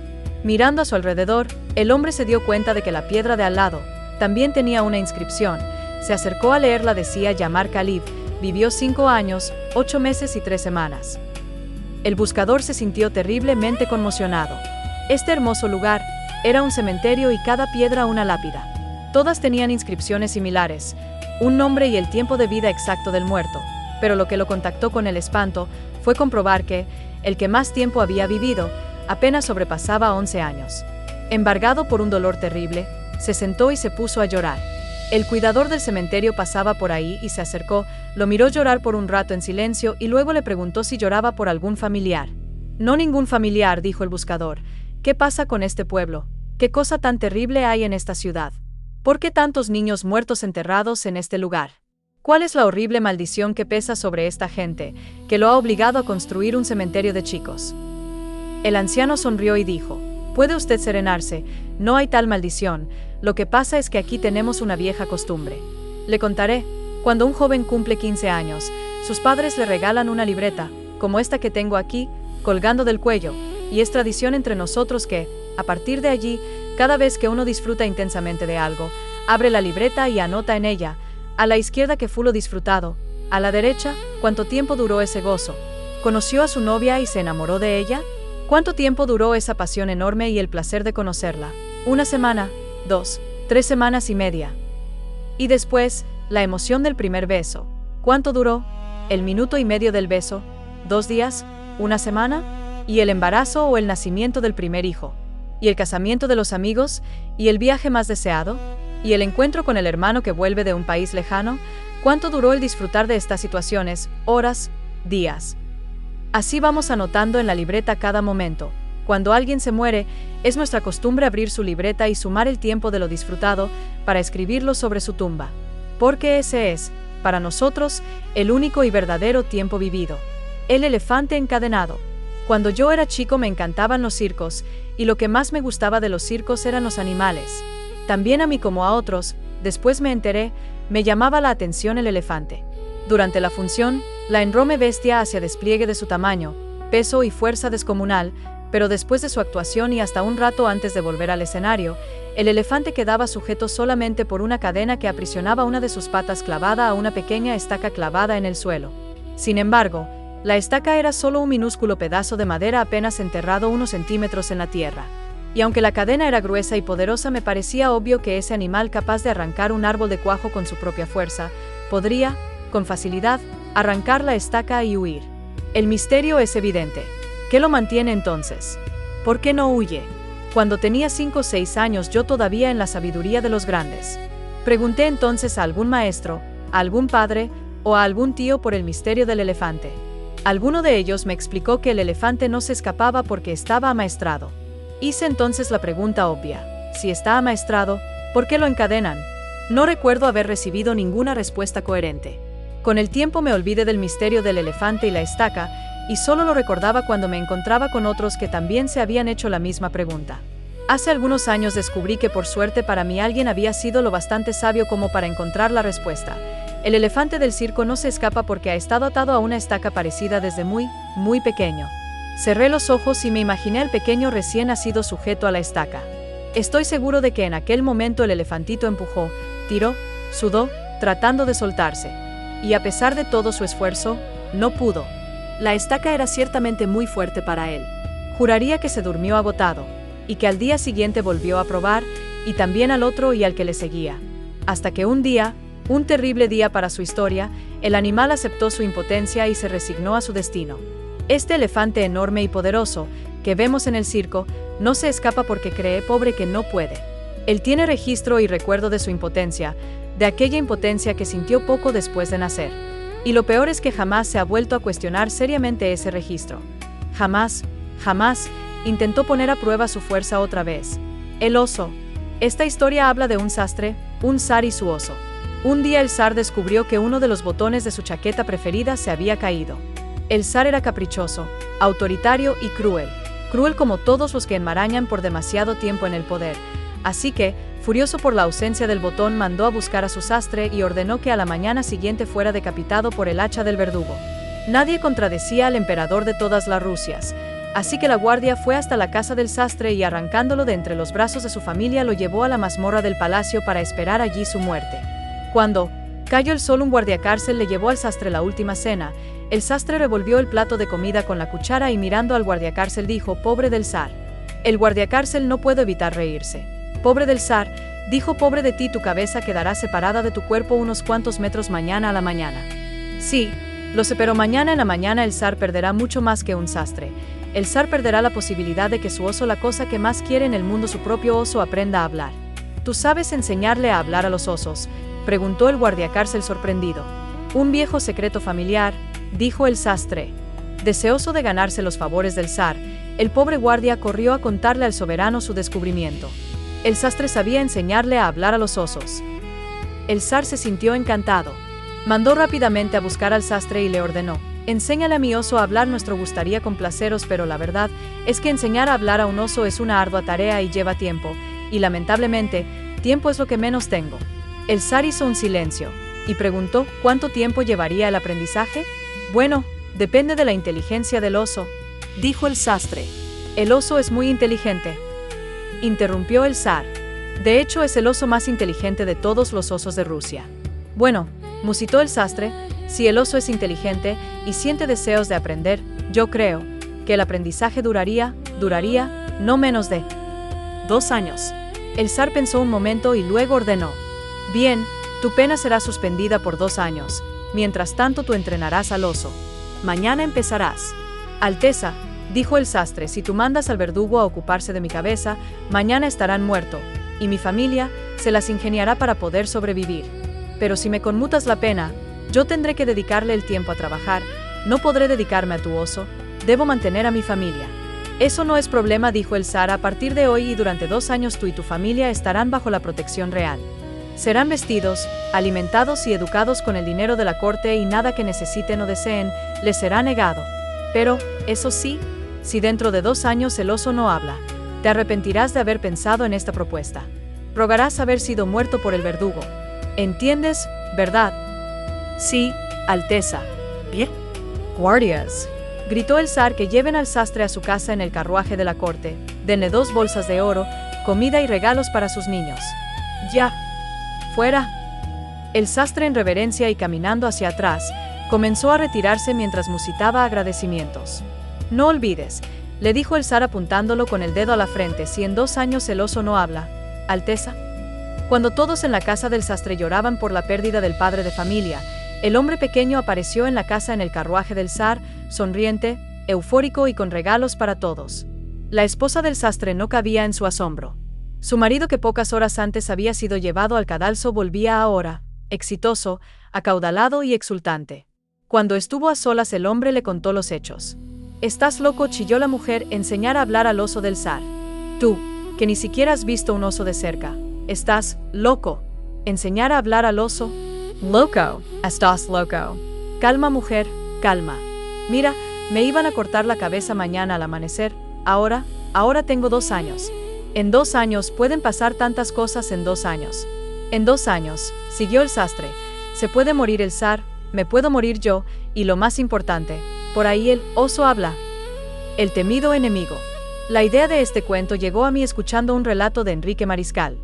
Mirando a su alrededor, el hombre se dio cuenta de que la piedra de al lado también tenía una inscripción. Se acercó a leerla, decía Yamar Khalid, vivió 5 años, 8 meses y 3 semanas. El buscador se sintió terriblemente conmocionado. Este hermoso lugar era un cementerio y cada piedra una lápida. Todas tenían inscripciones similares, un nombre y el tiempo de vida exacto del muerto, pero lo que lo contactó con el espanto fue comprobar que, el que más tiempo había vivido, apenas sobrepasaba 11 años. Embargado por un dolor terrible, se sentó y se puso a llorar. El cuidador del cementerio pasaba por ahí y se acercó, lo miró llorar por un rato en silencio y luego le preguntó si lloraba por algún familiar. No, ningún familiar, dijo el buscador. ¿Qué pasa con este pueblo? ¿Qué cosa tan terrible hay en esta ciudad? ¿Por qué tantos niños muertos enterrados en este lugar? ¿Cuál es la horrible maldición que pesa sobre esta gente, que lo ha obligado a construir un cementerio de chicos? El anciano sonrió y dijo: «Puede usted serenarse, no hay tal maldición, lo que pasa es que aquí tenemos una vieja costumbre. Le contaré, cuando un joven cumple 15 años, sus padres le regalan una libreta, como esta que tengo aquí, colgando del cuello, y es tradición entre nosotros que, a partir de allí, cada vez que uno disfruta intensamente de algo, abre la libreta y anota en ella, a la izquierda que fue lo disfrutado, a la derecha, cuánto tiempo duró ese gozo. ¿Conoció a su novia y se enamoró de ella? ¿Cuánto tiempo duró esa pasión enorme y el placer de conocerla? 1 semana, 2, 3 semanas y media. Y después, la emoción del primer beso. ¿Cuánto duró? el minuto y medio del beso, 2 días, una semana, y el embarazo o el nacimiento del primer hijo, y el casamiento de los amigos, y el viaje más deseado, y el encuentro con el hermano que vuelve de un país lejano. ¿Cuánto duró el disfrutar de estas situaciones? Horas, días. Así vamos anotando en la libreta cada momento. Cuando alguien se muere, es nuestra costumbre abrir su libreta y sumar el tiempo de lo disfrutado para escribirlo sobre su tumba. Porque ese es, para nosotros, el único y verdadero tiempo vivido. El elefante encadenado. Cuando yo era chico me encantaban los circos, y lo que más me gustaba de los circos eran los animales. También a mí como a otros, después me enteré, me llamaba la atención el elefante. Durante la función, la enorme bestia hacía despliegue de su tamaño, peso y fuerza descomunal, pero después de su actuación y hasta un rato antes de volver al escenario, el elefante quedaba sujeto solamente por una cadena que aprisionaba una de sus patas clavada a una pequeña estaca clavada en el suelo. Sin embargo, la estaca era solo un minúsculo pedazo de madera apenas enterrado unos centímetros en la tierra. Y aunque la cadena era gruesa y poderosa, me parecía obvio que ese animal capaz de arrancar un árbol de cuajo con su propia fuerza, podría, con facilidad, arrancar la estaca y huir. El misterio es evidente. ¿Qué lo mantiene entonces? ¿Por qué no huye? Cuando tenía 5 o 6 años, yo todavía en la sabiduría de los grandes. Pregunté entonces a algún maestro, a algún padre o a algún tío por el misterio del elefante. Alguno de ellos me explicó que el elefante no se escapaba porque estaba amaestrado. Hice entonces la pregunta obvia: si está amaestrado, ¿por qué lo encadenan? No recuerdo haber recibido ninguna respuesta coherente. Con el tiempo me olvidé del misterio del elefante y la estaca, y solo lo recordaba cuando me encontraba con otros que también se habían hecho la misma pregunta. Hace algunos años descubrí que por suerte para mí alguien había sido lo bastante sabio como para encontrar la respuesta. El elefante del circo no se escapa porque ha estado atado a una estaca parecida desde muy, muy pequeño. Cerré los ojos y me imaginé al pequeño recién nacido sujeto a la estaca. Estoy seguro de que en aquel momento el elefantito empujó, tiró, sudó, tratando de soltarse. Y a pesar de todo su esfuerzo, no pudo. La estaca era ciertamente muy fuerte para él. Juraría que se durmió agotado, y que al día siguiente volvió a probar, y también al otro y al que le seguía. Hasta que un día, un terrible día para su historia, el animal aceptó su impotencia y se resignó a su destino. Este elefante enorme y poderoso, que vemos en el circo, no se escapa porque cree pobre que no puede. Él tiene registro y recuerdo de su impotencia, de aquella impotencia que sintió poco después de nacer. Y lo peor es que jamás se ha vuelto a cuestionar seriamente ese registro. Jamás, jamás, intentó poner a prueba su fuerza otra vez. El oso. Esta historia habla de un sastre, un zar y su oso. Un día el zar descubrió que uno de los botones de su chaqueta preferida se había caído. El zar era caprichoso, autoritario y cruel. Cruel como todos los que enmarañan por demasiado tiempo en el poder. Así que, furioso por la ausencia del botón, mandó a buscar a su sastre y ordenó que a la mañana siguiente fuera decapitado por el hacha del verdugo. Nadie contradecía al emperador de todas las Rusias, así que la guardia fue hasta la casa del sastre y arrancándolo de entre los brazos de su familia lo llevó a la mazmorra del palacio para esperar allí su muerte. Cuando cayó el sol, un guardiacárcel le llevó al sastre la última cena. El sastre revolvió el plato de comida con la cuchara y mirando al guardiacárcel dijo: «Pobre del zar». El guardiacárcel no pudo evitar reírse. «Pobre del zar», dijo, «pobre de ti, tu cabeza quedará separada de tu cuerpo unos cuantos metros mañana a la mañana». Sí, lo sé, pero mañana en la mañana el zar perderá mucho más que un sastre. El zar perderá la posibilidad de que su oso, la cosa que más quiere en el mundo, su propio oso, aprenda a hablar. ¿Tú sabes enseñarle a hablar a los osos?, preguntó el guardiacárcel sorprendido. Un viejo secreto familiar, dijo el sastre. Deseoso de ganarse los favores del zar, el pobre guardia corrió a contarle al soberano su descubrimiento. El sastre sabía enseñarle a hablar a los osos. El zar se sintió encantado. Mandó rápidamente a buscar al sastre y le ordenó: «Enséñale a mi oso a hablar, nuestro gustaría complaceros, pero la verdad es que enseñar a hablar a un oso es una ardua tarea y lleva tiempo, y lamentablemente, tiempo es lo que menos tengo». El zar hizo un silencio, y preguntó: «¿Cuánto tiempo llevaría el aprendizaje?». «Bueno, depende de la inteligencia del oso», dijo el sastre. «El oso es muy inteligente», interrumpió el zar. «De hecho, es el oso más inteligente de todos los osos de Rusia». «Bueno», musitó el sastre, «si el oso es inteligente y siente deseos de aprender, yo creo que el aprendizaje duraría no menos de 2 años». El zar pensó un momento y luego ordenó: «Bien, tu pena será suspendida por 2 años, Mientras tanto tú entrenarás al oso. Mañana empezarás. Alteza, dijo el sastre, si tú mandas al verdugo a ocuparse de mi cabeza, mañana estarán muerto, y mi familia se las ingeniará para poder sobrevivir. Pero si me conmutas la pena, yo tendré que dedicarle el tiempo a trabajar, no podré dedicarme a tu oso, debo mantener a mi familia. Eso no es problema, dijo el zar, a partir de hoy y durante 2 años tú y tu familia estarán bajo la protección real. Serán vestidos, alimentados y educados con el dinero de la corte y nada que necesiten o deseen les será negado. Pero, eso sí, si dentro de 2 años el oso no habla, te arrepentirás de haber pensado en esta propuesta. Rogarás haber sido muerto por el verdugo. ¿Entiendes, verdad? Sí, Alteza. Bien. Guardias, gritó el zar, que lleven al sastre a su casa en el carruaje de la corte, denle 2 bolsas de oro, comida y regalos para sus niños. Ya. Fuera. El sastre, en reverencia y caminando hacia atrás, comenzó a retirarse mientras musitaba agradecimientos. No olvides, le dijo el zar apuntándolo con el dedo a la frente, si en 2 años el oso no habla, Alteza. Cuando todos en la casa del sastre lloraban por la pérdida del padre de familia, el hombre pequeño apareció en la casa en el carruaje del zar, sonriente, eufórico y con regalos para todos. La esposa del sastre no cabía en su asombro. Su marido, que pocas horas antes había sido llevado al cadalso, volvía ahora, exitoso, acaudalado y exultante. Cuando estuvo a solas, el hombre le contó los hechos. «¿Estás loco?», chilló la mujer, «enseñar a hablar al oso del zar. Tú, que ni siquiera has visto un oso de cerca. ¿Estás loco? ¿Enseñar a hablar al oso?» «Loco, estás loco». «Calma, mujer, calma. Mira, me iban a cortar la cabeza mañana al amanecer. Ahora tengo 2 años. En 2 años pueden pasar tantas cosas en 2 años. En 2 años, siguió el sastre, se puede morir el zar, me puedo morir yo, y lo más importante, por ahí el oso habla. El temido enemigo. La idea de este cuento llegó a mí escuchando un relato de Enrique Mariscal.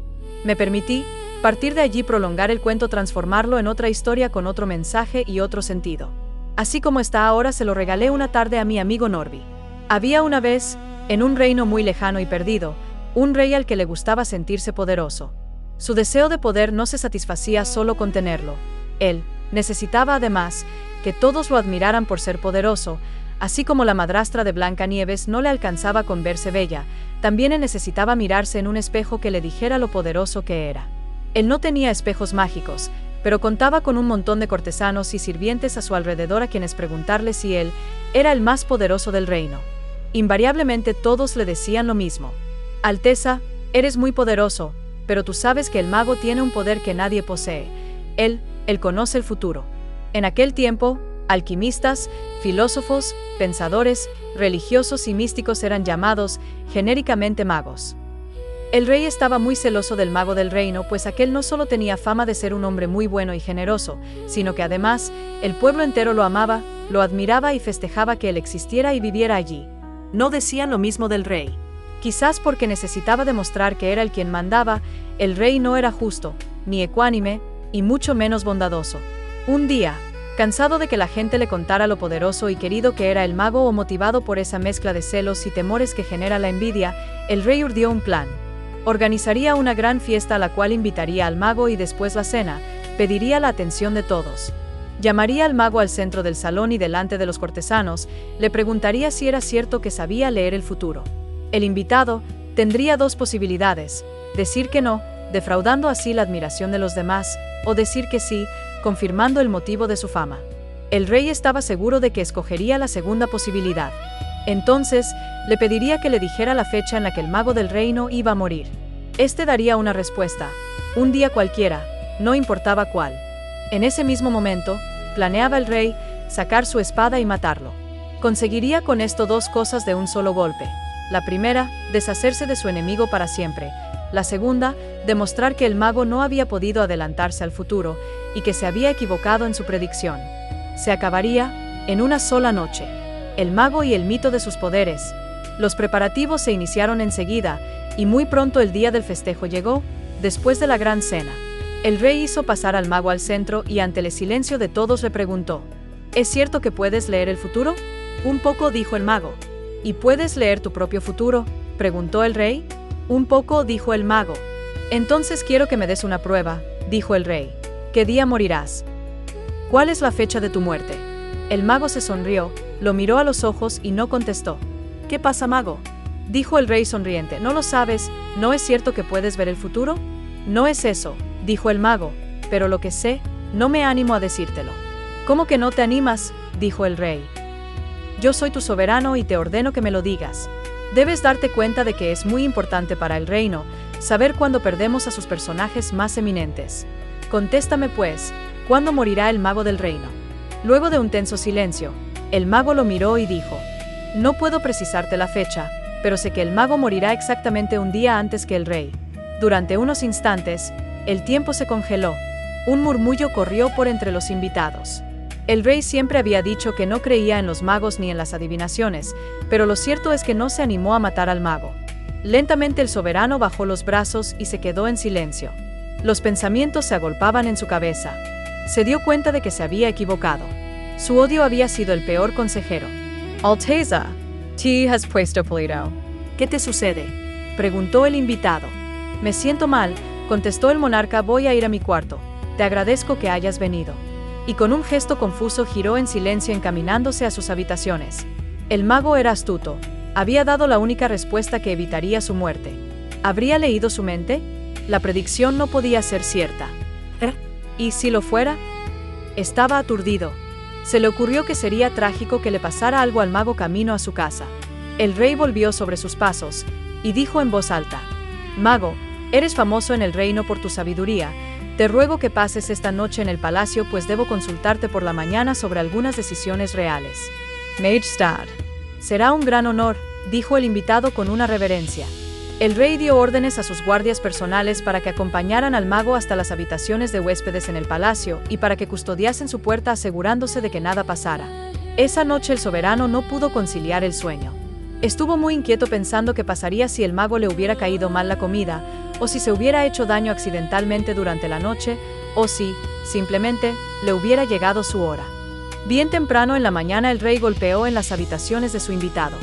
Me permití, partir de allí, prolongar el cuento, transformarlo en otra historia con otro mensaje y otro sentido. Así como está ahora, se lo regalé una tarde a mi amigo Norby. Había una vez, en un reino muy lejano y perdido, un rey al que le gustaba sentirse poderoso. Su deseo de poder no se satisfacía solo con tenerlo. Él necesitaba además que todos lo admiraran por ser poderoso, así como la madrastra de Blancanieves no le alcanzaba con verse bella, también él necesitaba mirarse en un espejo que le dijera lo poderoso que era. Él no tenía espejos mágicos, pero contaba con un montón de cortesanos y sirvientes a su alrededor a quienes preguntarle si él era el más poderoso del reino. Invariablemente todos le decían lo mismo. «Alteza, eres muy poderoso, pero tú sabes que el mago tiene un poder que nadie posee. Él conoce el futuro». En aquel tiempo, alquimistas, filósofos, pensadores, religiosos y místicos eran llamados genéricamente magos. El rey estaba muy celoso del mago del reino, pues aquel no solo tenía fama de ser un hombre muy bueno y generoso, sino que además el pueblo entero lo amaba, lo admiraba y festejaba que él existiera y viviera allí. No decían lo mismo del rey. Quizás porque necesitaba demostrar que era el quien mandaba, el rey no era justo, ni ecuánime, y mucho menos bondadoso. Un día, cansado de que la gente le contara lo poderoso y querido que era el mago, o motivado por esa mezcla de celos y temores que genera la envidia, el rey urdió un plan. Organizaría una gran fiesta a la cual invitaría al mago y después la cena, pediría la atención de todos. Llamaría al mago al centro del salón y delante de los cortesanos, le preguntaría si era cierto que sabía leer el futuro. El invitado tendría 2 posibilidades: decir que no, defraudando así la admiración de los demás, o decir que sí, confirmando el motivo de su fama. El rey estaba seguro de que escogería la segunda posibilidad. Entonces, le pediría que le dijera la fecha en la que el mago del reino iba a morir. Este daría una respuesta, un día cualquiera, no importaba cuál. En ese mismo momento, planeaba el rey sacar su espada y matarlo. Conseguiría con esto 2 cosas de un solo golpe. La primera, deshacerse de su enemigo para siempre. La segunda, demostrar que el mago no había podido adelantarse al futuro y que se había equivocado en su predicción. Se acabaría en una sola noche. El mago y el mito de sus poderes. Los preparativos se iniciaron enseguida, y muy pronto el día del festejo llegó, después de la gran cena. El rey hizo pasar al mago al centro y ante el silencio de todos le preguntó: ¿Es cierto que puedes leer el futuro? Un poco, dijo el mago. ¿Y puedes leer tu propio futuro?, preguntó el rey. Un poco, dijo el mago. Entonces quiero que me des una prueba, dijo el rey. ¿Qué día morirás? ¿Cuál es la fecha de tu muerte? El mago se sonrió, lo miró a los ojos y no contestó. ¿Qué pasa, mago?, dijo el rey sonriente. ¿No lo sabes? ¿No es cierto que puedes ver el futuro? No es eso, dijo el mago, pero lo que sé, no me animo a decírtelo. ¿Cómo que no te animas?, dijo el rey. Yo soy tu soberano y te ordeno que me lo digas. Debes darte cuenta de que es muy importante para el reino saber cuándo perdemos a sus personajes más eminentes. Contéstame pues, ¿cuándo morirá el mago del reino? Luego de un tenso silencio, el mago lo miró y dijo: no puedo precisarte la fecha, pero sé que el mago morirá exactamente un día antes que el rey. Durante unos instantes, el tiempo se congeló. Un murmullo corrió por entre los invitados. El rey siempre había dicho que no creía en los magos ni en las adivinaciones, pero lo cierto es que no se animó a matar al mago. Lentamente el soberano bajó los brazos y se quedó en silencio. Los pensamientos se agolpaban en su cabeza. Se dio cuenta de que se había equivocado. Su odio había sido el peor consejero. Alteza, te has puesto peligro. ¿Qué te sucede?, preguntó el invitado. Me siento mal, contestó el monarca. Voy a ir a mi cuarto. Te agradezco que hayas venido. Y con un gesto confuso giró en silencio encaminándose a sus habitaciones. El mago era astuto. Había dado la única respuesta que evitaría su muerte. ¿Habría leído su mente? La predicción no podía ser cierta. ¿Y si lo fuera? Estaba aturdido. Se le ocurrió que sería trágico que le pasara algo al mago camino a su casa. El rey volvió sobre sus pasos y dijo en voz alta: Mago, eres famoso en el reino por tu sabiduría. Te ruego que pases esta noche en el palacio, pues debo consultarte por la mañana sobre algunas decisiones reales. Majestad. Será un gran honor, dijo el invitado con una reverencia. El rey dio órdenes a sus guardias personales para que acompañaran al mago hasta las habitaciones de huéspedes en el palacio y para que custodiasen su puerta asegurándose de que nada pasara. Esa noche el soberano no pudo conciliar el sueño. Estuvo muy inquieto pensando qué pasaría si el mago le hubiera caído mal la comida, o si se hubiera hecho daño accidentalmente durante la noche, o si, simplemente, le hubiera llegado su hora. Bien temprano en la mañana el rey golpeó en las habitaciones de su invitado.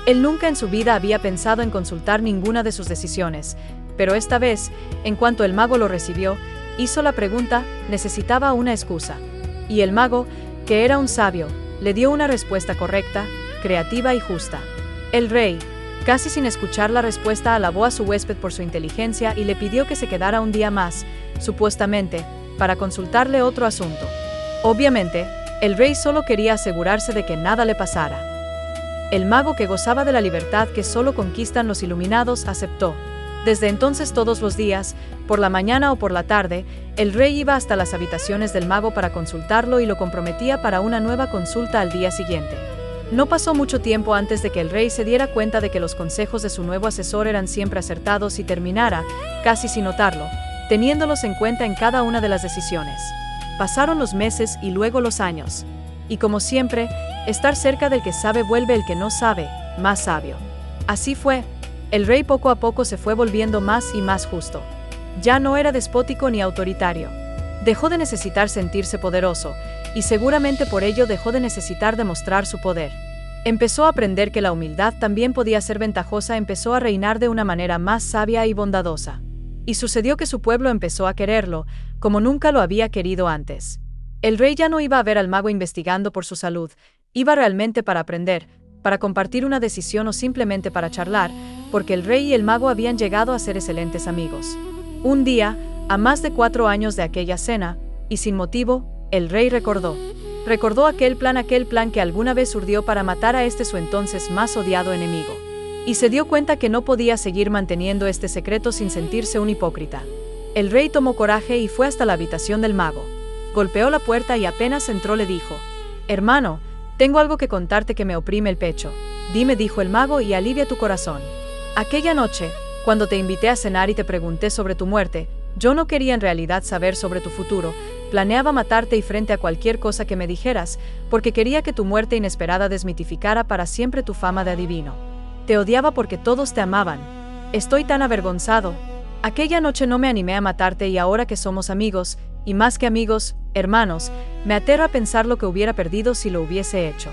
Él nunca en su vida había pensado en consultar ninguna de sus decisiones, pero esta vez, en cuanto el mago lo recibió, hizo la pregunta. Necesitaba una excusa. Y el mago, que era un sabio, le dio una respuesta correcta, creativa y justa. El rey, casi sin escuchar la respuesta, alabó a su huésped por su inteligencia y le pidió que se quedara un día más, supuestamente, para consultarle otro asunto. Obviamente, el rey solo quería asegurarse de que nada le pasara. El mago, que gozaba de la libertad que solo conquistan los iluminados, aceptó. Desde entonces todos los días, por la mañana o por la tarde, el rey iba hasta las habitaciones del mago para consultarlo y lo comprometía para una nueva consulta al día siguiente. No pasó mucho tiempo antes de que el rey se diera cuenta de que los consejos de su nuevo asesor eran siempre acertados y terminara, casi sin notarlo, teniéndolos en cuenta en cada una de las decisiones. Pasaron los meses y luego los años. Y como siempre, estar cerca del que sabe vuelve el que no sabe más sabio. Así fue. El rey poco a poco se fue volviendo más y más justo. Ya no era despótico ni autoritario. Dejó de necesitar sentirse poderoso, y seguramente por ello dejó de necesitar demostrar su poder. Empezó a aprender que la humildad también podía ser ventajosa, empezó a reinar de una manera más sabia y bondadosa. Y sucedió que su pueblo empezó a quererlo, como nunca lo había querido antes. El rey ya no iba a ver al mago investigando por su salud, iba realmente para aprender, para compartir una decisión o simplemente para charlar, porque el rey y el mago habían llegado a ser excelentes amigos. Un día, a más de 4 años de aquella cena, y sin motivo, el rey recordó aquel plan que alguna vez urdió para matar a su entonces más odiado enemigo. Y se dio cuenta que no podía seguir manteniendo este secreto sin sentirse un hipócrita. El rey tomó coraje y fue hasta la habitación del mago. Golpeó la puerta y apenas entró le dijo: «Hermano, tengo algo que contarte que me oprime el pecho. Dime», dijo el mago, «y alivia tu corazón. Aquella noche, cuando te invité a cenar y te pregunté sobre tu muerte, yo no quería en realidad saber sobre tu futuro. Planeaba matarte y frente a cualquier cosa que me dijeras, porque quería que tu muerte inesperada desmitificara para siempre tu fama de adivino. Te odiaba porque todos te amaban. Estoy tan avergonzado. Aquella noche no me animé a matarte y ahora que somos amigos, y más que amigos, hermanos, me aterra pensar lo que hubiera perdido si lo hubiese hecho.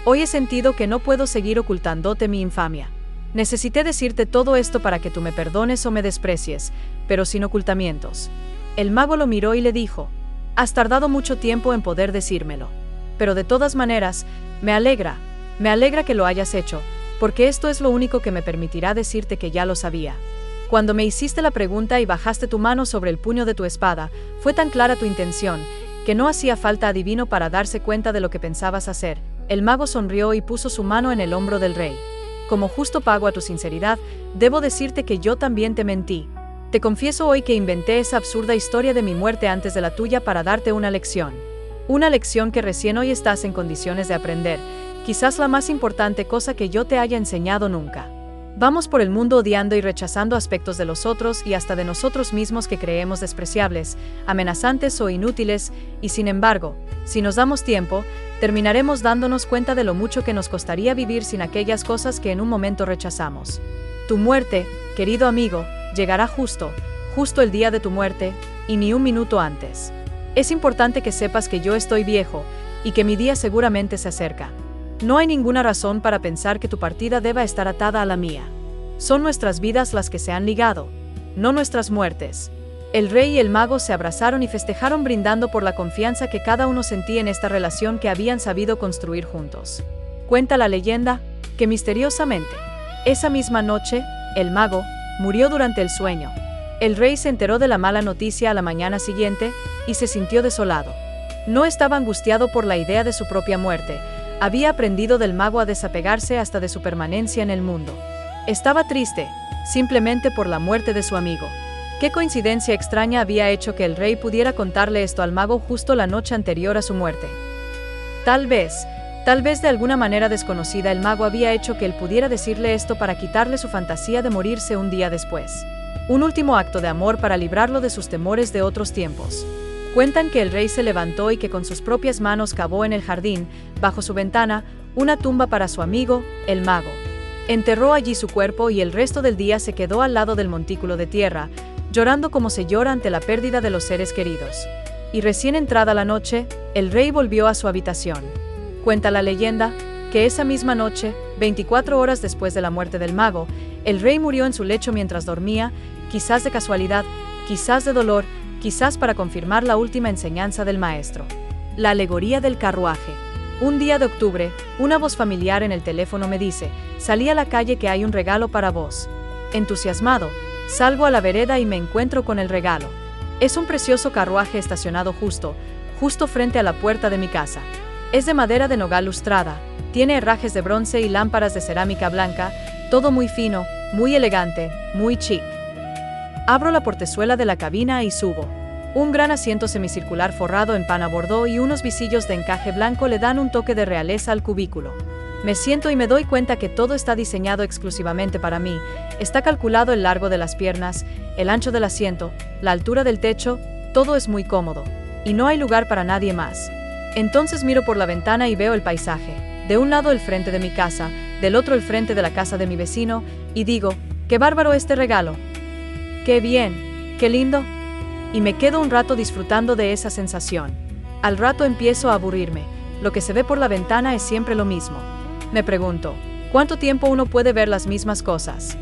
Hoy he sentido que no puedo seguir ocultándote mi infamia. Necesité decirte todo esto para que tú me perdones o me desprecies, pero sin ocultamientos». El mago lo miró y le dijo: Has tardado mucho tiempo en poder decírmelo. Pero de todas maneras, me alegra que lo hayas hecho, porque esto es lo único que me permitirá decirte que ya lo sabía. Cuando me hiciste la pregunta y bajaste tu mano sobre el puño de tu espada, fue tan clara tu intención, que no hacía falta adivino para darse cuenta de lo que pensabas hacer. El mago sonrió y puso su mano en el hombro del rey. Como justo pago a tu sinceridad, debo decirte que yo también te mentí. Te confieso hoy que inventé esa absurda historia de mi muerte antes de la tuya para darte una lección. Una lección que recién hoy estás en condiciones de aprender, quizás la más importante cosa que yo te haya enseñado nunca. Vamos por el mundo odiando y rechazando aspectos de los otros y hasta de nosotros mismos que creemos despreciables, amenazantes o inútiles, y sin embargo, si nos damos tiempo, terminaremos dándonos cuenta de lo mucho que nos costaría vivir sin aquellas cosas que en un momento rechazamos. Tu muerte, querido amigo, llegará justo el día de tu muerte, y ni un minuto antes. Es importante que sepas que yo estoy viejo, y que mi día seguramente se acerca. No hay ninguna razón para pensar que tu partida deba estar atada a la mía. Son nuestras vidas las que se han ligado, no nuestras muertes. El rey y el mago se abrazaron y festejaron brindando por la confianza que cada uno sentía en esta relación que habían sabido construir juntos. Cuenta la leyenda que misteriosamente, esa misma noche, el mago murió durante el sueño. El rey se enteró de la mala noticia a la mañana siguiente y se sintió desolado. No estaba angustiado por la idea de su propia muerte. Había aprendido del mago a desapegarse hasta de su permanencia en el mundo. Estaba triste, simplemente por la muerte de su amigo. Qué coincidencia extraña había hecho que el rey pudiera contarle esto al mago justo la noche anterior a su muerte. Tal vez de alguna manera desconocida el mago había hecho que él pudiera decirle esto para quitarle su fantasía de morirse un día después. Un último acto de amor para librarlo de sus temores de otros tiempos. Cuentan que el rey se levantó y que con sus propias manos cavó en el jardín, bajo su ventana, una tumba para su amigo, el mago. Enterró allí su cuerpo y el resto del día se quedó al lado del montículo de tierra, llorando como se llora ante la pérdida de los seres queridos. Y recién entrada la noche, el rey volvió a su habitación. Cuenta la leyenda que esa misma noche, 24 horas después de la muerte del mago, el rey murió en su lecho mientras dormía, quizás de casualidad, quizás de dolor, quizás para confirmar la última enseñanza del maestro. La alegoría del carruaje. Un día de octubre, una voz familiar en el teléfono me dice: salí a la calle que hay un regalo para vos. Entusiasmado, salgo a la vereda y me encuentro con el regalo. Es un precioso carruaje estacionado justo frente a la puerta de mi casa. Es de madera de nogal lustrada, tiene herrajes de bronce y lámparas de cerámica blanca, todo muy fino, muy elegante, muy chic. Abro la portezuela de la cabina y subo. Un gran asiento semicircular forrado en pana bordó y unos visillos de encaje blanco le dan un toque de realeza al cubículo. Me siento y me doy cuenta que todo está diseñado exclusivamente para mí. Está calculado el largo de las piernas, el ancho del asiento, la altura del techo, todo es muy cómodo. Y no hay lugar para nadie más. Entonces miro por la ventana y veo el paisaje. De un lado el frente de mi casa, del otro el frente de la casa de mi vecino, y digo: ¡qué bárbaro este regalo! ¡Qué bien! ¡Qué lindo! Y me quedo un rato disfrutando de esa sensación. Al rato empiezo a aburrirme. Lo que se ve por la ventana es siempre lo mismo. Me pregunto, ¿cuánto tiempo uno puede ver las mismas cosas?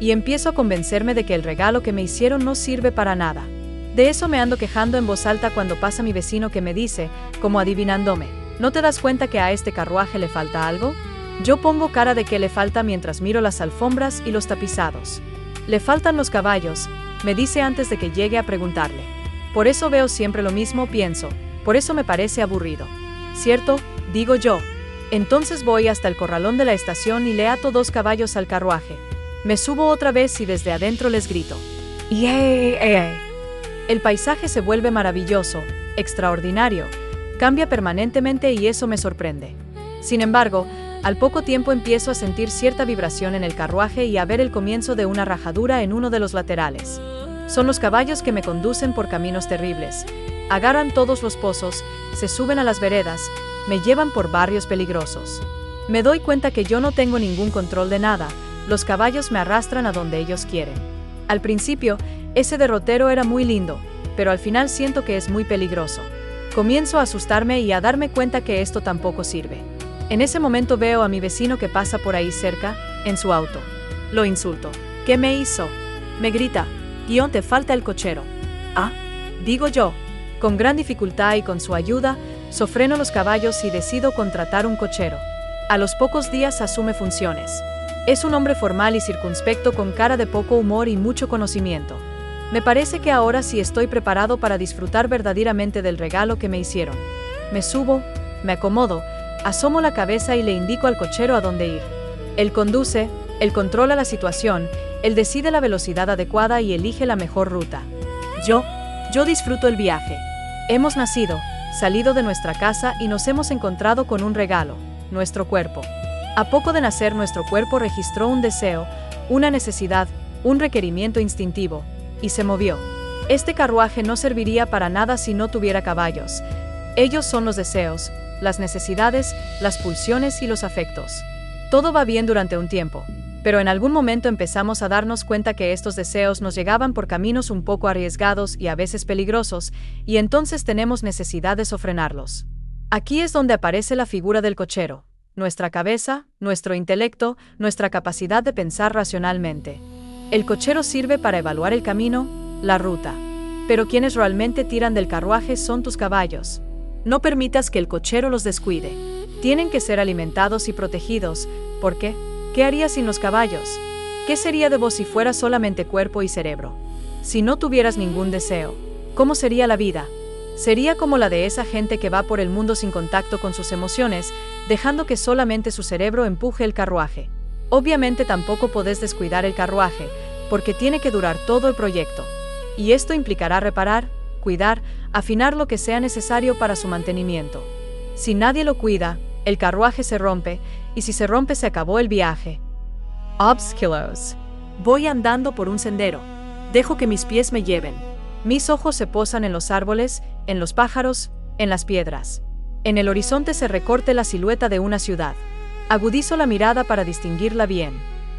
Y empiezo a convencerme de que el regalo que me hicieron no sirve para nada. De eso me ando quejando en voz alta cuando pasa mi vecino que me dice, como adivinándome: ¿no te das cuenta que a este carruaje le falta algo? Yo pongo cara de que le falta mientras miro las alfombras y los tapizados. Le faltan los caballos, me dice antes de que llegue a preguntarle. Por eso veo siempre lo mismo, pienso, por eso me parece aburrido. ¿Cierto?, digo yo. Entonces voy hasta el corralón de la estación y le ato 2 caballos al carruaje. Me subo otra vez y desde adentro les grito: ¡yay! El paisaje se vuelve maravilloso, extraordinario, cambia permanentemente y eso me sorprende. Sin embargo, al poco tiempo empiezo a sentir cierta vibración en el carruaje y a ver el comienzo de una rajadura en uno de los laterales. Son los caballos que me conducen por caminos terribles. Agarran todos los pozos, se suben a las veredas, me llevan por barrios peligrosos. Me doy cuenta que yo no tengo ningún control de nada, los caballos me arrastran a donde ellos quieren. Al principio, ese derrotero era muy lindo, pero al final siento que es muy peligroso. Comienzo a asustarme y a darme cuenta que esto tampoco sirve. En ese momento veo a mi vecino que pasa por ahí cerca, en su auto. Lo insulto. ¿Qué me hizo? Me grita: guión, te falta el cochero. Ah, digo yo. Con gran dificultad y con su ayuda, sofreno los caballos y decido contratar un cochero. A los pocos días asume funciones. Es un hombre formal y circunspecto con cara de poco humor y mucho conocimiento. Me parece que ahora sí estoy preparado para disfrutar verdaderamente del regalo que me hicieron. Me subo, me acomodo, asomo la cabeza y le indico al cochero a dónde ir. Él conduce, él controla la situación, él decide la velocidad adecuada y elige la mejor ruta. Yo disfruto el viaje. Hemos nacido, salido de nuestra casa y nos hemos encontrado con un regalo, nuestro cuerpo. A poco de nacer nuestro cuerpo registró un deseo, una necesidad, un requerimiento instintivo, y se movió. Este carruaje no serviría para nada si no tuviera caballos. Ellos son los deseos, las necesidades, las pulsiones y los afectos. Todo va bien durante un tiempo, pero en algún momento empezamos a darnos cuenta que estos deseos nos llegaban por caminos un poco arriesgados y a veces peligrosos, y entonces tenemos necesidad de sofrenarlos. Aquí es donde aparece la figura del cochero, nuestra cabeza, nuestro intelecto, nuestra capacidad de pensar racionalmente. El cochero sirve para evaluar el camino, la ruta. Pero quienes realmente tiran del carruaje son tus caballos. No permitas que el cochero los descuide. Tienen que ser alimentados y protegidos. ¿Por qué? ¿Qué harías sin los caballos? ¿Qué sería de vos si fueras solamente cuerpo y cerebro? Si no tuvieras ningún deseo, ¿cómo sería la vida? Sería como la de esa gente que va por el mundo sin contacto con sus emociones, dejando que solamente su cerebro empuje el carruaje. Obviamente tampoco podés descuidar el carruaje, porque tiene que durar todo el proyecto. Y esto implicará reparar, cuidar, afinar lo que sea necesario para su mantenimiento. Si nadie lo cuida, el carruaje se rompe, y si se rompe se acabó el viaje. Obstáculos. Voy andando por un sendero. Dejo que mis pies me lleven. Mis ojos se posan en los árboles, en los pájaros, en las piedras. En el horizonte se recorta la silueta de una ciudad. Agudizo la mirada para distinguirla bien.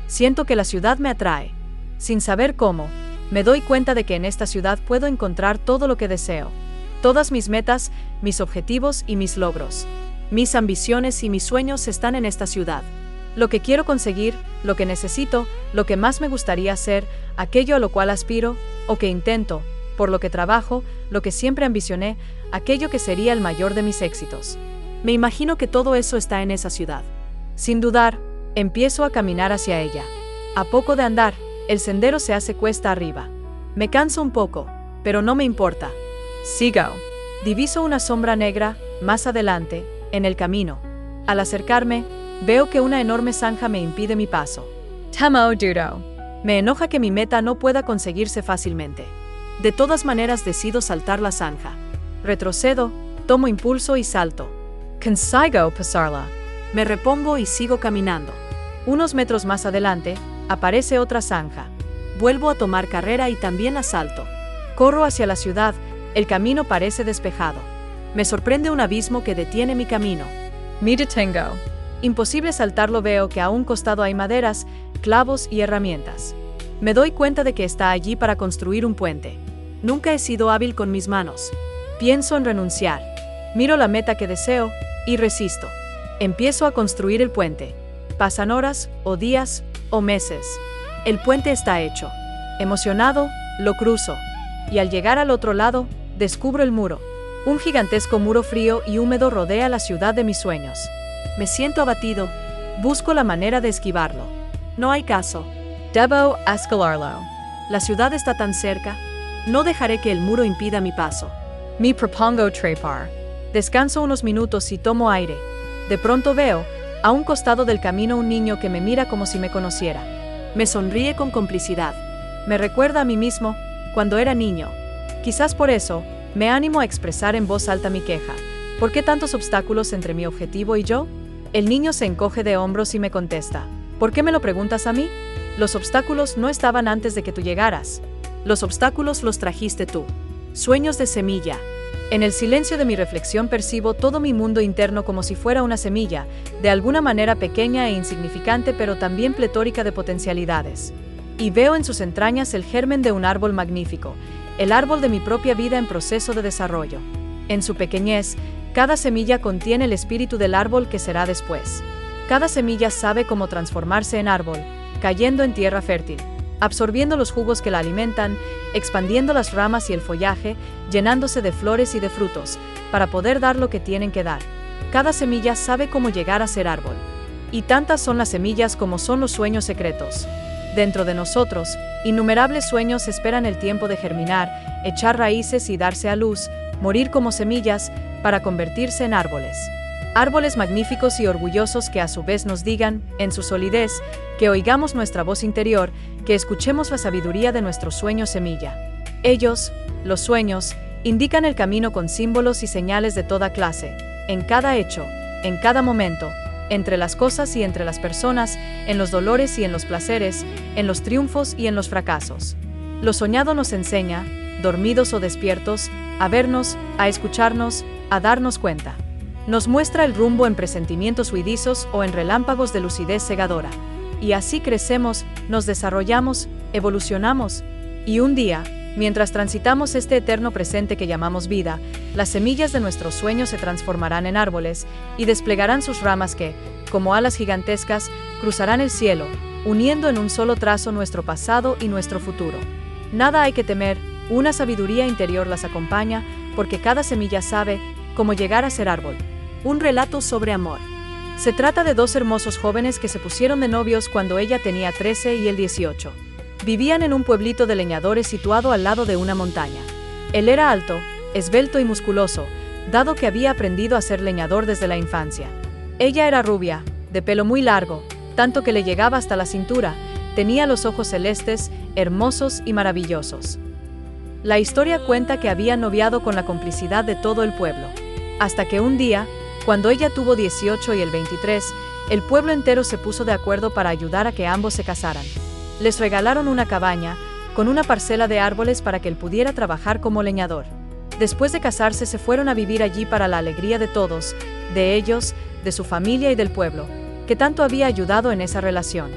Siento que la ciudad me atrae. Sin saber cómo, me doy cuenta de que en esta ciudad puedo encontrar todo lo que deseo. Todas mis metas, mis objetivos y mis logros. Mis ambiciones y mis sueños están en esta ciudad. Lo que quiero conseguir, lo que necesito, lo que más me gustaría hacer, aquello a lo cual aspiro, o que intento, por lo que trabajo, lo que siempre ambicioné, aquello que sería el mayor de mis éxitos. Me imagino que todo eso está en esa ciudad. Sin dudar, empiezo a caminar hacia ella. A poco de andar, el sendero se hace cuesta arriba. Me canso un poco, pero no me importa. Sigo. Diviso una sombra negra, más adelante, en el camino. Al acercarme, veo que una enorme zanja me impide mi paso. Temo duro. Me enoja que mi meta no pueda conseguirse fácilmente. De todas maneras decido saltar la zanja. Retrocedo, tomo impulso y salto. Consigo pasarla. Me repongo y sigo caminando. Unos metros más adelante, aparece otra zanja. Vuelvo a tomar carrera y también la salto. Corro hacia la ciudad, el camino parece despejado. Me sorprende un abismo que detiene mi camino. Me detengo. Imposible saltarlo, veo que a un costado hay maderas, clavos y herramientas. Me doy cuenta de que está allí para construir un puente. Nunca he sido hábil con mis manos. Pienso en renunciar. Miro la meta que deseo y resisto. Empiezo a construir el puente. Pasan horas, o días, o meses. El puente está hecho. Emocionado, lo cruzo. Y al llegar al otro lado, descubro el muro. Un gigantesco muro frío y húmedo rodea la ciudad de mis sueños. Me siento abatido. Busco la manera de esquivarlo. No hay caso. Debo escalarlo. La ciudad está tan cerca. No dejaré que el muro impida mi paso. Me propongo trepar. Descanso unos minutos y tomo aire. De pronto veo, a un costado del camino, un niño que me mira como si me conociera. Me sonríe con complicidad. Me recuerda a mí mismo, cuando era niño. Quizás por eso, me animo a expresar en voz alta mi queja. ¿Por qué tantos obstáculos entre mi objetivo y yo? El niño se encoge de hombros y me contesta. ¿Por qué me lo preguntas a mí? Los obstáculos no estaban antes de que tú llegaras. Los obstáculos los trajiste tú. Sueños de semilla. En el silencio de mi reflexión percibo todo mi mundo interno como si fuera una semilla, de alguna manera pequeña e insignificante, pero también pletórica de potencialidades. Y veo en sus entrañas el germen de un árbol magnífico, el árbol de mi propia vida en proceso de desarrollo. En su pequeñez, cada semilla contiene el espíritu del árbol que será después. Cada semilla sabe cómo transformarse en árbol, cayendo en tierra fértil. absorbiendo los jugos que la alimentan, expandiendo las ramas y el follaje, llenándose de flores y de frutos, para poder dar lo que tienen que dar. Cada semilla sabe cómo llegar a ser árbol. Y tantas son las semillas como son los sueños secretos. Dentro de nosotros, innumerables sueños esperan el tiempo de germinar, echar raíces y darse a luz, morir como semillas, para convertirse en árboles. Árboles magníficos y orgullosos que a su vez nos digan, en su solidez, que oigamos nuestra voz interior, que escuchemos la sabiduría de nuestro sueño semilla. Ellos, los sueños, indican el camino con símbolos y señales de toda clase, en cada hecho, en cada momento, entre las cosas y entre las personas, en los dolores y en los placeres, en los triunfos y en los fracasos. Lo soñado nos enseña, dormidos o despiertos, a vernos, a escucharnos, a darnos cuenta. Nos muestra el rumbo en presentimientos huidizos o en relámpagos de lucidez cegadora. Y así crecemos, nos desarrollamos, evolucionamos. Y un día, mientras transitamos este eterno presente que llamamos vida, las semillas de nuestros sueños se transformarán en árboles y desplegarán sus ramas que, como alas gigantescas, cruzarán el cielo, uniendo en un solo trazo nuestro pasado y nuestro futuro. Nada hay que temer, una sabiduría interior las acompaña, porque cada semilla sabe cómo llegar a ser árbol. Un relato sobre amor. Se trata de dos hermosos jóvenes que se pusieron de novios cuando ella tenía 13 y él 18. Vivían en un pueblito de leñadores situado al lado de una montaña. Él era alto, esbelto y musculoso, dado que había aprendido a ser leñador desde la infancia. Ella era rubia, de pelo muy largo, tanto que le llegaba hasta la cintura, tenía los ojos celestes, hermosos y maravillosos. La historia cuenta que había noviado con la complicidad de todo el pueblo. Hasta que un día, cuando ella tuvo 18 y él 23, el pueblo entero se puso de acuerdo para ayudar a que ambos se casaran. Les regalaron una cabaña, con una parcela de árboles para que él pudiera trabajar como leñador. Después de casarse se fueron a vivir allí para la alegría de todos, de ellos, de su familia y del pueblo, que tanto había ayudado en esa relación.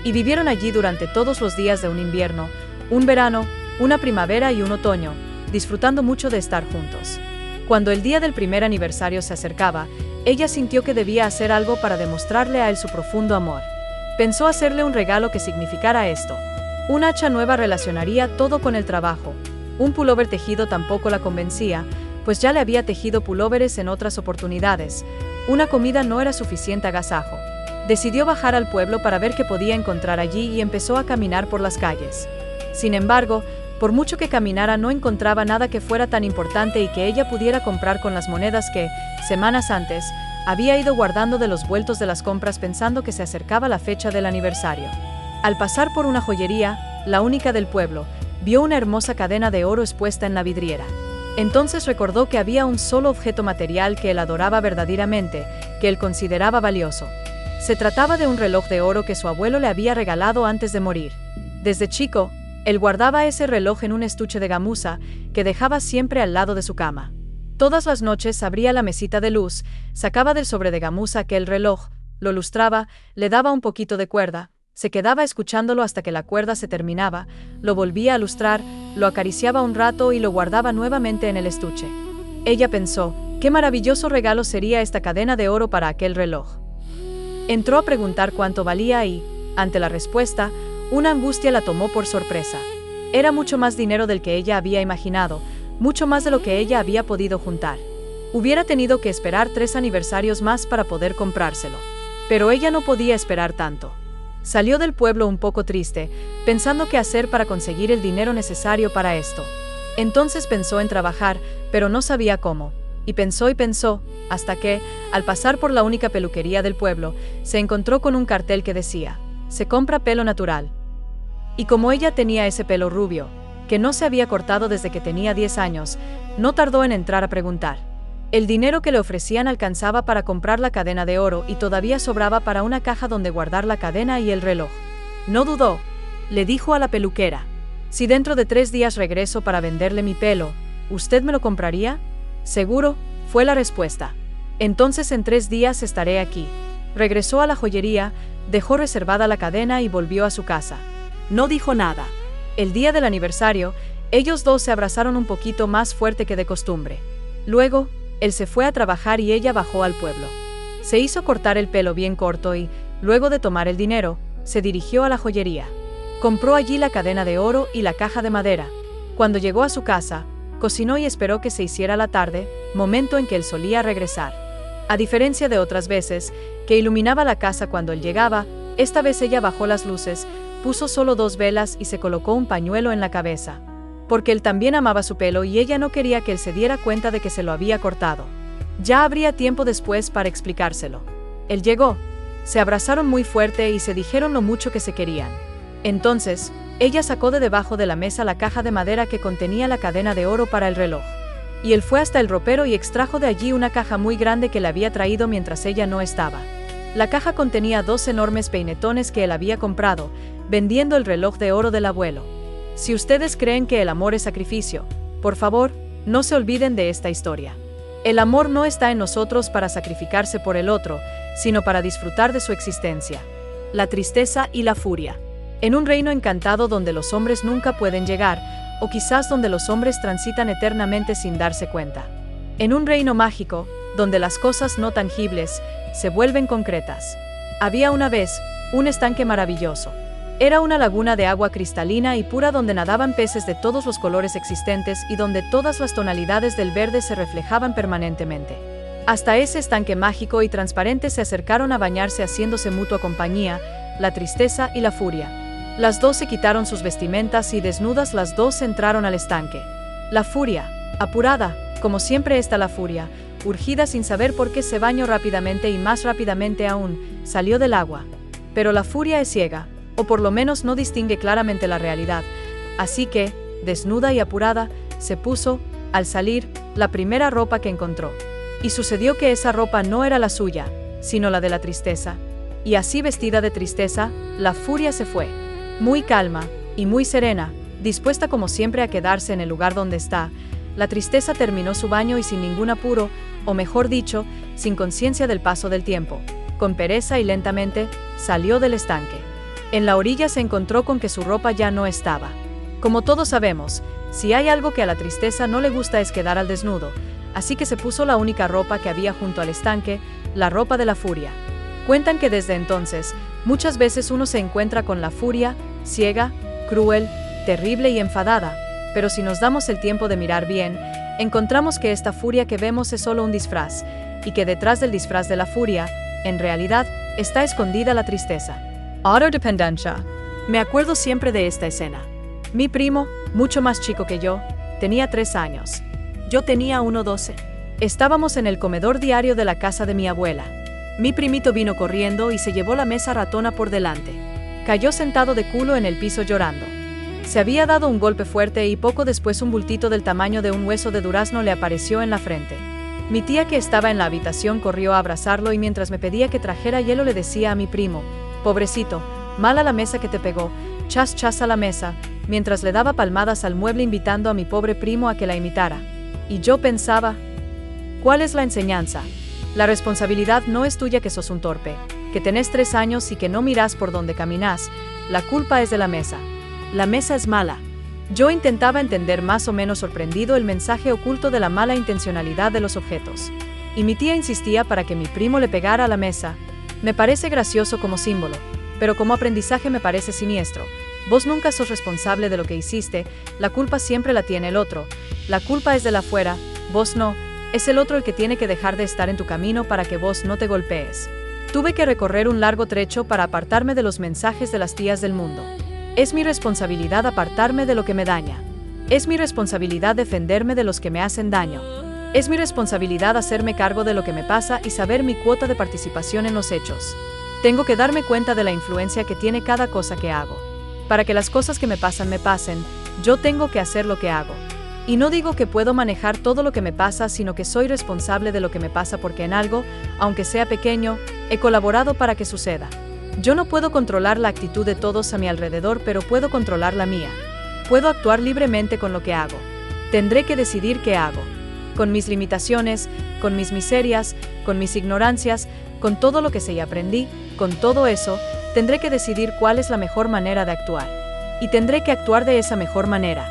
Y vivieron allí durante todos los días de un invierno, un verano, una primavera y un otoño, disfrutando mucho de estar juntos. Cuando el día del primer aniversario se acercaba, ella sintió que debía hacer algo para demostrarle a él su profundo amor. Pensó hacerle un regalo que significara esto. Un hacha nueva relacionaría todo con el trabajo. Un pullover tejido tampoco la convencía, pues ya le había tejido pulóveres en otras oportunidades. Una comida no era suficiente agasajo. Decidió bajar al pueblo para ver qué podía encontrar allí y empezó a caminar por las calles. Sin embargo, por mucho que caminara no encontraba nada que fuera tan importante y que ella pudiera comprar con las monedas que, semanas antes, había ido guardando de los vueltos de las compras pensando que se acercaba la fecha del aniversario. Al pasar por una joyería, la única del pueblo, vio una hermosa cadena de oro expuesta en la vidriera. Entonces recordó que había un solo objeto material que él adoraba verdaderamente, que él consideraba valioso. Se trataba de un reloj de oro que su abuelo le había regalado antes de morir. Desde chico, él guardaba ese reloj en un estuche de gamuza que dejaba siempre al lado de su cama. Todas las noches abría la mesita de luz, sacaba del sobre de gamuza aquel reloj, lo lustraba, le daba un poquito de cuerda, se quedaba escuchándolo hasta que la cuerda se terminaba, lo volvía a lustrar, lo acariciaba un rato y lo guardaba nuevamente en el estuche. Ella pensó, qué maravilloso regalo sería esta cadena de oro para aquel reloj. Entró a preguntar cuánto valía y, ante la respuesta, una angustia la tomó por sorpresa. Era mucho más dinero del que ella había imaginado, mucho más de lo que ella había podido juntar. Hubiera tenido que esperar 3 aniversarios más para poder comprárselo. Pero ella no podía esperar tanto. Salió del pueblo un poco triste, pensando qué hacer para conseguir el dinero necesario para esto. Entonces pensó en trabajar, pero no sabía cómo. Y pensó, hasta que, al pasar por la única peluquería del pueblo, se encontró con un cartel que decía, se compra pelo natural. Y como ella tenía ese pelo rubio, que no se había cortado desde que tenía 10 años, no tardó en entrar a preguntar. El dinero que le ofrecían alcanzaba para comprar la cadena de oro y todavía sobraba para una caja donde guardar la cadena y el reloj. No dudó. Le dijo a la peluquera, si dentro de 3 días regreso para venderle mi pelo, ¿usted me lo compraría? Seguro, fue la respuesta. Entonces en 3 días estaré aquí. Regresó a la joyería, dejó reservada la cadena y volvió a su casa. No dijo nada. El día del aniversario, ellos dos se abrazaron un poquito más fuerte que de costumbre. Luego, él se fue a trabajar y ella bajó al pueblo. Se hizo cortar el pelo bien corto y, luego de tomar el dinero, se dirigió a la joyería. Compró allí la cadena de oro y la caja de madera. Cuando llegó a su casa, cocinó y esperó que se hiciera la tarde, momento en que él solía regresar. A diferencia de otras veces, que iluminaba la casa cuando él llegaba, esta vez ella bajó las luces, puso solo 2 velas y se colocó un pañuelo en la cabeza. Porque él también amaba su pelo y ella no quería que él se diera cuenta de que se lo había cortado. Ya habría tiempo después para explicárselo. Él llegó. Se abrazaron muy fuerte y se dijeron lo mucho que se querían. Entonces, ella sacó de debajo de la mesa la caja de madera que contenía la cadena de oro para el reloj. Y él fue hasta el ropero y extrajo de allí una caja muy grande que le había traído mientras ella no estaba. La caja contenía 2 enormes peinetones que él había comprado, vendiendo el reloj de oro del abuelo. Si ustedes creen que el amor es sacrificio, por favor, no se olviden de esta historia. El amor no está en nosotros para sacrificarse por el otro, sino para disfrutar de su existencia. La tristeza y la furia. En un reino encantado donde los hombres nunca pueden llegar, o quizás donde los hombres transitan eternamente sin darse cuenta. En un reino mágico, donde las cosas no tangibles se vuelven concretas. Había una vez un estanque maravilloso. Era una laguna de agua cristalina y pura donde nadaban peces de todos los colores existentes y donde todas las tonalidades del verde se reflejaban permanentemente. Hasta ese estanque mágico y transparente se acercaron a bañarse haciéndose mutua compañía, la tristeza y la furia. Las 2 se quitaron sus vestimentas y desnudas las 2 entraron al estanque. La furia, apurada, como siempre está la furia, urgida sin saber por qué se bañó rápidamente y más rápidamente aún, salió del agua. Pero la furia es ciega, o por lo menos no distingue claramente la realidad, así que, desnuda y apurada, se puso, al salir, la primera ropa que encontró. Y sucedió que esa ropa no era la suya, sino la de la tristeza. Y así vestida de tristeza, la furia se fue. Muy calma, y muy serena, dispuesta como siempre a quedarse en el lugar donde está, la tristeza terminó su baño y sin ningún apuro, o mejor dicho, sin conciencia del paso del tiempo, con pereza y lentamente, salió del estanque. En la orilla se encontró con que su ropa ya no estaba. Como todos sabemos, si hay algo que a la tristeza no le gusta es quedar al desnudo, así que se puso la única ropa que había junto al estanque, la ropa de la furia. Cuentan que desde entonces, muchas veces uno se encuentra con la furia, ciega, cruel, terrible y enfadada, pero si nos damos el tiempo de mirar bien, encontramos que esta furia que vemos es solo un disfraz, y que detrás del disfraz de la furia, en realidad, está escondida la tristeza. Autodependencia. Me acuerdo siempre de esta escena. Mi primo, mucho más chico que yo, tenía 3 años. Yo tenía 12. Estábamos en el comedor diario de la casa de mi abuela. Mi primito vino corriendo y se llevó la mesa ratona por delante. Cayó sentado de culo en el piso llorando. Se había dado un golpe fuerte y poco después un bultito del tamaño de un hueso de durazno le apareció en la frente. Mi tía que estaba en la habitación corrió a abrazarlo y mientras me pedía que trajera hielo le decía a mi primo: pobrecito, mala la mesa que te pegó, chas chas a la mesa, mientras le daba palmadas al mueble invitando a mi pobre primo a que la imitara. Y yo pensaba, ¿cuál es la enseñanza? La responsabilidad no es tuya que sos un torpe, que tenés 3 años y que no mirás por donde caminás, la culpa es de la mesa. La mesa es mala. Yo intentaba entender más o menos sorprendido el mensaje oculto de la mala intencionalidad de los objetos. Y mi tía insistía para que mi primo le pegara a la mesa. Me parece gracioso como símbolo, pero como aprendizaje me parece siniestro. Vos nunca sos responsable de lo que hiciste, la culpa siempre la tiene el otro. La culpa es de la afuera, vos no, es el otro el que tiene que dejar de estar en tu camino para que vos no te golpees. Tuve que recorrer un largo trecho para apartarme de los mensajes de las tías del mundo. Es mi responsabilidad apartarme de lo que me daña. Es mi responsabilidad defenderme de los que me hacen daño. Es mi responsabilidad hacerme cargo de lo que me pasa y saber mi cuota de participación en los hechos. Tengo que darme cuenta de la influencia que tiene cada cosa que hago. Para que las cosas que me pasen, yo tengo que hacer lo que hago. Y no digo que puedo manejar todo lo que me pasa, sino que soy responsable de lo que me pasa porque en algo, aunque sea pequeño, he colaborado para que suceda. Yo no puedo controlar la actitud de todos a mi alrededor, pero puedo controlar la mía. Puedo actuar libremente con lo que hago. Tendré que decidir qué hago. Con mis limitaciones, con mis miserias, con mis ignorancias, con todo lo que sé y aprendí, con todo eso, tendré que decidir cuál es la mejor manera de actuar. Y tendré que actuar de esa mejor manera.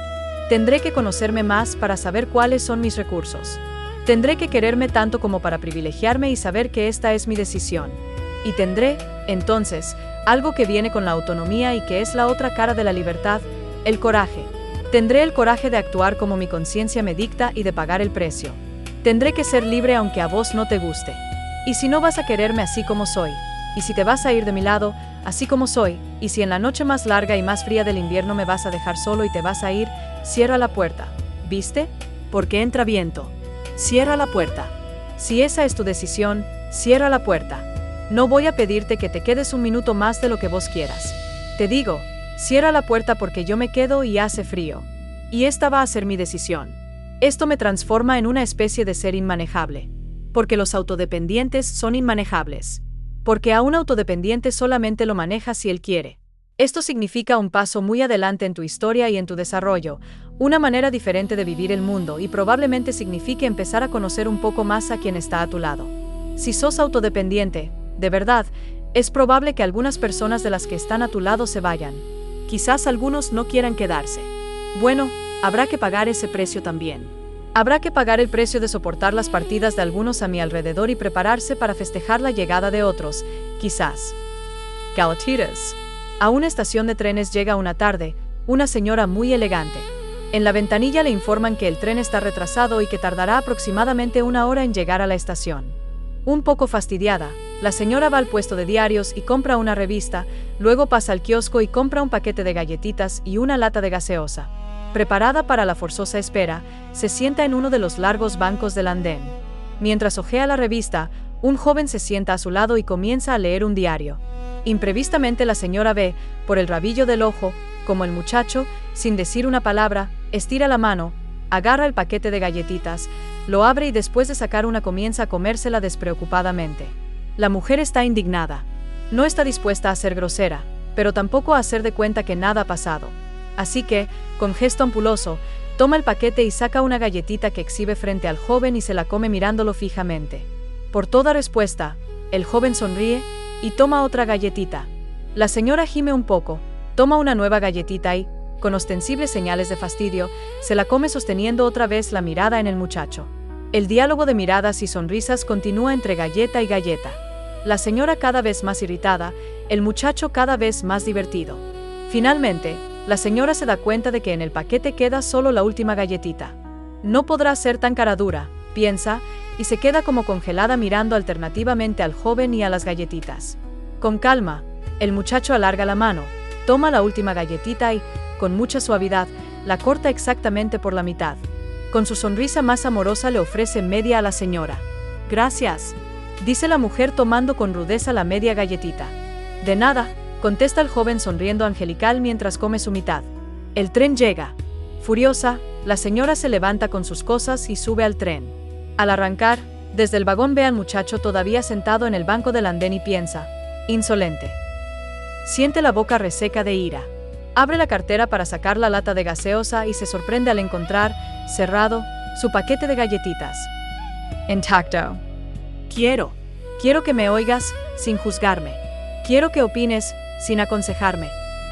Tendré que conocerme más para saber cuáles son mis recursos. Tendré que quererme tanto como para privilegiarme y saber que esta es mi decisión. Y tendré, entonces, algo que viene con la autonomía y que es la otra cara de la libertad, el coraje. Tendré el coraje de actuar como mi conciencia me dicta y de pagar el precio. Tendré que ser libre aunque a vos no te guste. Y si no vas a quererme así como soy, y si te vas a ir de mi lado, así como soy, y si en la noche más larga y más fría del invierno me vas a dejar solo y te vas a ir, cierra la puerta. ¿Viste? Porque entra viento. Cierra la puerta. Si esa es tu decisión, cierra la puerta. No voy a pedirte que te quedes un minuto más de lo que vos quieras. Te digo, cierra la puerta porque yo me quedo y hace frío. Y esta va a ser mi decisión. Esto me transforma en una especie de ser inmanejable. Porque los autodependientes son inmanejables. Porque a un autodependiente solamente lo maneja si él quiere. Esto significa un paso muy adelante en tu historia y en tu desarrollo, una manera diferente de vivir el mundo y probablemente signifique empezar a conocer un poco más a quien está a tu lado. Si sos autodependiente, de verdad, es probable que algunas personas de las que están a tu lado se vayan. Quizás algunos no quieran quedarse. Bueno, habrá que pagar ese precio también. Habrá que pagar el precio de soportar las partidas de algunos a mi alrededor y prepararse para festejar la llegada de otros, quizás. Galatitas. A una estación de trenes llega una tarde, una señora muy elegante. En la ventanilla le informan que el tren está retrasado y que tardará aproximadamente 1 hora en llegar a la estación. Un poco fastidiada, la señora va al puesto de diarios y compra una revista, luego pasa al kiosco y compra un paquete de galletitas y una lata de gaseosa. Preparada para la forzosa espera, se sienta en uno de los largos bancos del andén. Mientras hojea la revista, un joven se sienta a su lado y comienza a leer un diario. Imprevistamente la señora ve, por el rabillo del ojo, como el muchacho, sin decir una palabra, estira la mano, agarra el paquete de galletitas, lo abre y después de sacar una comienza a comérsela despreocupadamente. La mujer está indignada. No está dispuesta a ser grosera, pero tampoco a hacer de cuenta que nada ha pasado. Así que, con gesto ampuloso, toma el paquete y saca una galletita que exhibe frente al joven y se la come mirándolo fijamente. Por toda respuesta, el joven sonríe y toma otra galletita. La señora gime un poco, toma una nueva galletita y, con ostensibles señales de fastidio, se la come sosteniendo otra vez la mirada en el muchacho. El diálogo de miradas y sonrisas continúa entre galleta y galleta. La señora cada vez más irritada, el muchacho cada vez más divertido. Finalmente, la señora se da cuenta de que en el paquete queda solo la última galletita. No podrá ser tan caradura, piensa, y se queda como congelada mirando alternativamente al joven y a las galletitas. Con calma, el muchacho alarga la mano, toma la última galletita y, con mucha suavidad, la corta exactamente por la mitad. Con su sonrisa más amorosa le ofrece media a la señora. «Gracias», dice la mujer tomando con rudeza la media galletita. «De nada», contesta el joven sonriendo angelical mientras come su mitad. El tren llega. Furiosa, la señora se levanta con sus cosas y sube al tren. Al arrancar, desde el vagón ve al muchacho todavía sentado en el banco del andén y piensa, insolente. Siente la boca reseca de ira. Abre la cartera para sacar la lata de gaseosa y se sorprende al encontrar, cerrado, su paquete de galletitas. Intacto. Quiero que me oigas, sin juzgarme. Quiero que opines, sin aconsejarme.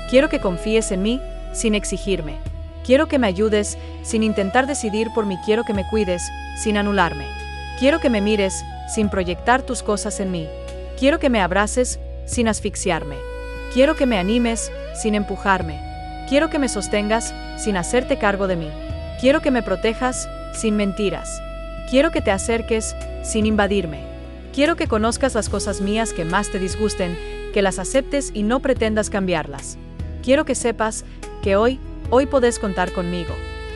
Quiero que confíes en mí, sin exigirme. Quiero que me ayudes, sin intentar decidir por mí. Quiero que me cuides, sin anularme. Quiero que me mires, sin proyectar tus cosas en mí. Quiero que me abraces, sin asfixiarme. Quiero que me animes, sin empujarme. Quiero que me sostengas, sin hacerte cargo de mí. Quiero que me protejas, sin mentiras. Quiero que te acerques, sin invadirme. Quiero que conozcas las cosas mías que más te disgusten, que las aceptes y no pretendas cambiarlas. Quiero que sepas que hoy podés contar conmigo.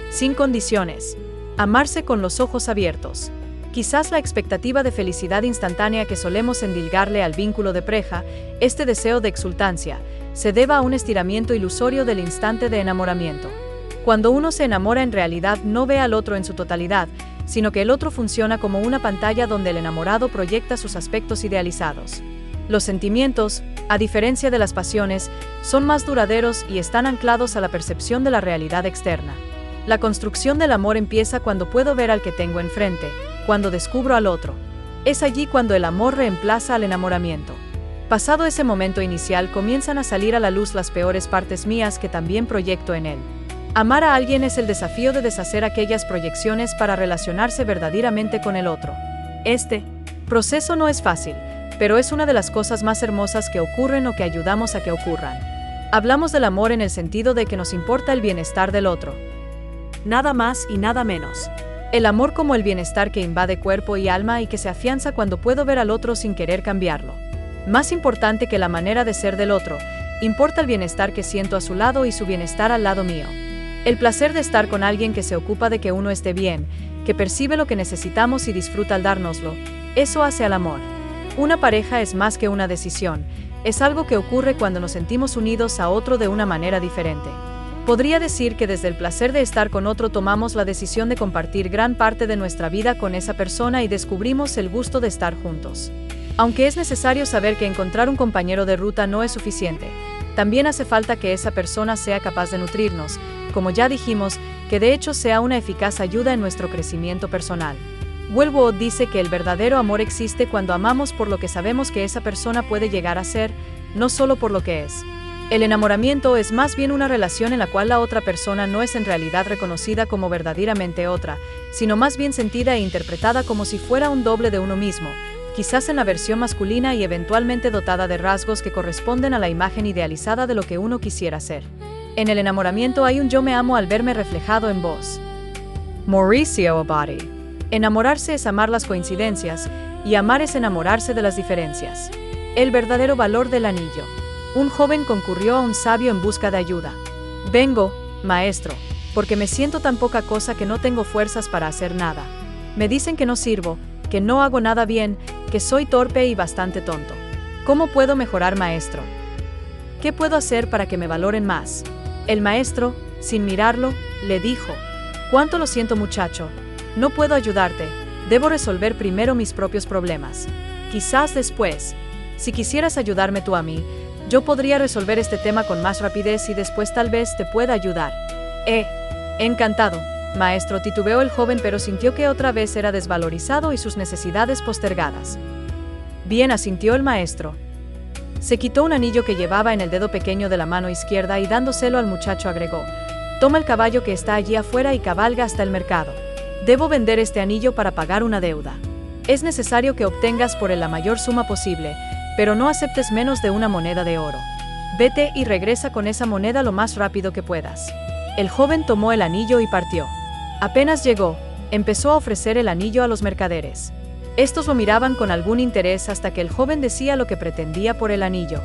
Sin condiciones. Amarse con los ojos abiertos. Quizás la expectativa de felicidad instantánea que solemos endilgarle al vínculo de pareja, este deseo de exultancia, se deba a un estiramiento ilusorio del instante de enamoramiento. Cuando uno se enamora en realidad no ve al otro en su totalidad, sino que el otro funciona como una pantalla donde el enamorado proyecta sus aspectos idealizados. Los sentimientos, a diferencia de las pasiones, son más duraderos y están anclados a la percepción de la realidad externa. La construcción del amor empieza cuando puedo ver al que tengo enfrente, cuando descubro al otro. Es allí cuando el amor reemplaza al enamoramiento. Pasado ese momento inicial comienzan a salir a la luz las peores partes mías que también proyecto en él. Amar a alguien es el desafío de deshacer aquellas proyecciones para relacionarse verdaderamente con el otro. Este proceso no es fácil, pero es una de las cosas más hermosas que ocurren o que ayudamos a que ocurran. Hablamos del amor en el sentido de que nos importa el bienestar del otro. Nada más y nada menos. El amor como el bienestar que invade cuerpo y alma y que se afianza cuando puedo ver al otro sin querer cambiarlo. Más importante que la manera de ser del otro, importa el bienestar que siento a su lado y su bienestar al lado mío. El placer de estar con alguien que se ocupa de que uno esté bien, que percibe lo que necesitamos y disfruta al dárnoslo, eso hace al amor. Una pareja es más que una decisión, es algo que ocurre cuando nos sentimos unidos a otro de una manera diferente. Podría decir que desde el placer de estar con otro tomamos la decisión de compartir gran parte de nuestra vida con esa persona y descubrimos el gusto de estar juntos. Aunque es necesario saber que encontrar un compañero de ruta no es suficiente, también hace falta que esa persona sea capaz de nutrirnos, como ya dijimos, que de hecho sea una eficaz ayuda en nuestro crecimiento personal. Wellwood dice que el verdadero amor existe cuando amamos por lo que sabemos que esa persona puede llegar a ser, no solo por lo que es. El enamoramiento es más bien una relación en la cual la otra persona no es en realidad reconocida como verdaderamente otra, sino más bien sentida e interpretada como si fuera un doble de uno mismo, quizás en la versión masculina y eventualmente dotada de rasgos que corresponden a la imagen idealizada de lo que uno quisiera ser. En el enamoramiento hay un yo me amo al verme reflejado en vos. Mauricio Abadi. Enamorarse es amar las coincidencias, y amar es enamorarse de las diferencias. El verdadero valor del anillo. Un joven concurrió a un sabio en busca de ayuda. Vengo, maestro, porque me siento tan poca cosa que no tengo fuerzas para hacer nada. Me dicen que no sirvo, que no hago nada bien, que soy torpe y bastante tonto. ¿Cómo puedo mejorar, maestro? ¿Qué puedo hacer para que me valoren más? El maestro, sin mirarlo, le dijo: «¿Cuánto lo siento, muchacho? No puedo ayudarte, debo resolver primero mis propios problemas. Quizás después, si quisieras ayudarme tú a mí, yo podría resolver este tema con más rapidez y después tal vez te pueda ayudar». Encantado, maestro, titubeó el joven, pero sintió que otra vez era desvalorizado y sus necesidades postergadas. Bien, asintió el maestro. Se quitó un anillo que llevaba en el dedo pequeño de la mano izquierda y dándoselo al muchacho agregó: «Toma el caballo que está allí afuera y cabalga hasta el mercado. Debo vender este anillo para pagar una deuda. Es necesario que obtengas por él la mayor suma posible, pero no aceptes menos de una moneda de oro. Vete y regresa con esa moneda lo más rápido que puedas». El joven tomó el anillo y partió. Apenas llegó, empezó a ofrecer el anillo a los mercaderes. Estos lo miraban con algún interés hasta que el joven decía lo que pretendía por el anillo.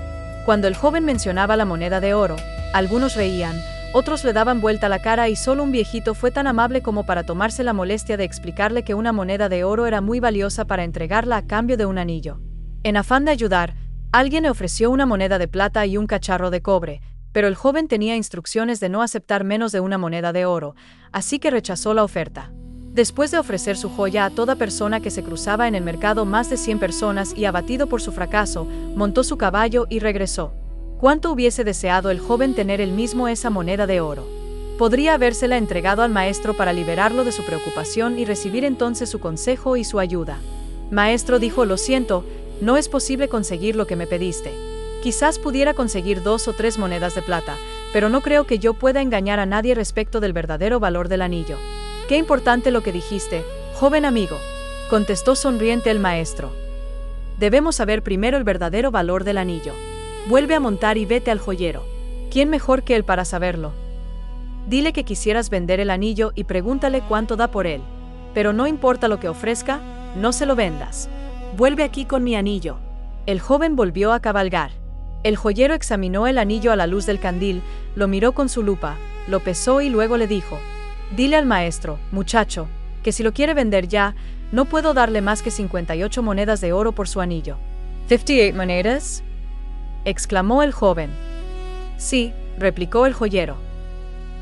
Cuando el joven mencionaba la moneda de oro, algunos reían, otros le daban vuelta la cara y solo un viejito fue tan amable como para tomarse la molestia de explicarle que una moneda de oro era muy valiosa para entregarla a cambio de un anillo. En afán de ayudar, alguien le ofreció una moneda de plata y un cacharro de cobre, pero el joven tenía instrucciones de no aceptar menos de una moneda de oro, así que rechazó la oferta. Después de ofrecer su joya a toda persona que se cruzaba en el mercado, más de 100 personas, y abatido por su fracaso, montó su caballo y regresó. ¿Cuánto hubiese deseado el joven tener él mismo esa moneda de oro? Podría habérsela entregado al maestro para liberarlo de su preocupación y recibir entonces su consejo y su ayuda. «Maestro», dijo, «lo siento, no es posible conseguir lo que me pediste. Quizás pudiera conseguir 2 o 3 monedas de plata, pero no creo que yo pueda engañar a nadie respecto del verdadero valor del anillo». «Qué importante lo que dijiste, joven amigo», contestó sonriente el maestro. «Debemos saber primero el verdadero valor del anillo. Vuelve a montar y vete al joyero. ¿Quién mejor que él para saberlo? Dile que quisieras vender el anillo y pregúntale cuánto da por él. Pero no importa lo que ofrezca, no se lo vendas. Vuelve aquí con mi anillo». El joven volvió a cabalgar. El joyero examinó el anillo a la luz del candil, lo miró con su lupa, lo pesó y luego le dijo: «Dile al maestro, muchacho, que si lo quiere vender ya, no puedo darle más que 58 monedas de oro por su anillo». «¿58 monedas?», exclamó el joven. «Sí», replicó el joyero.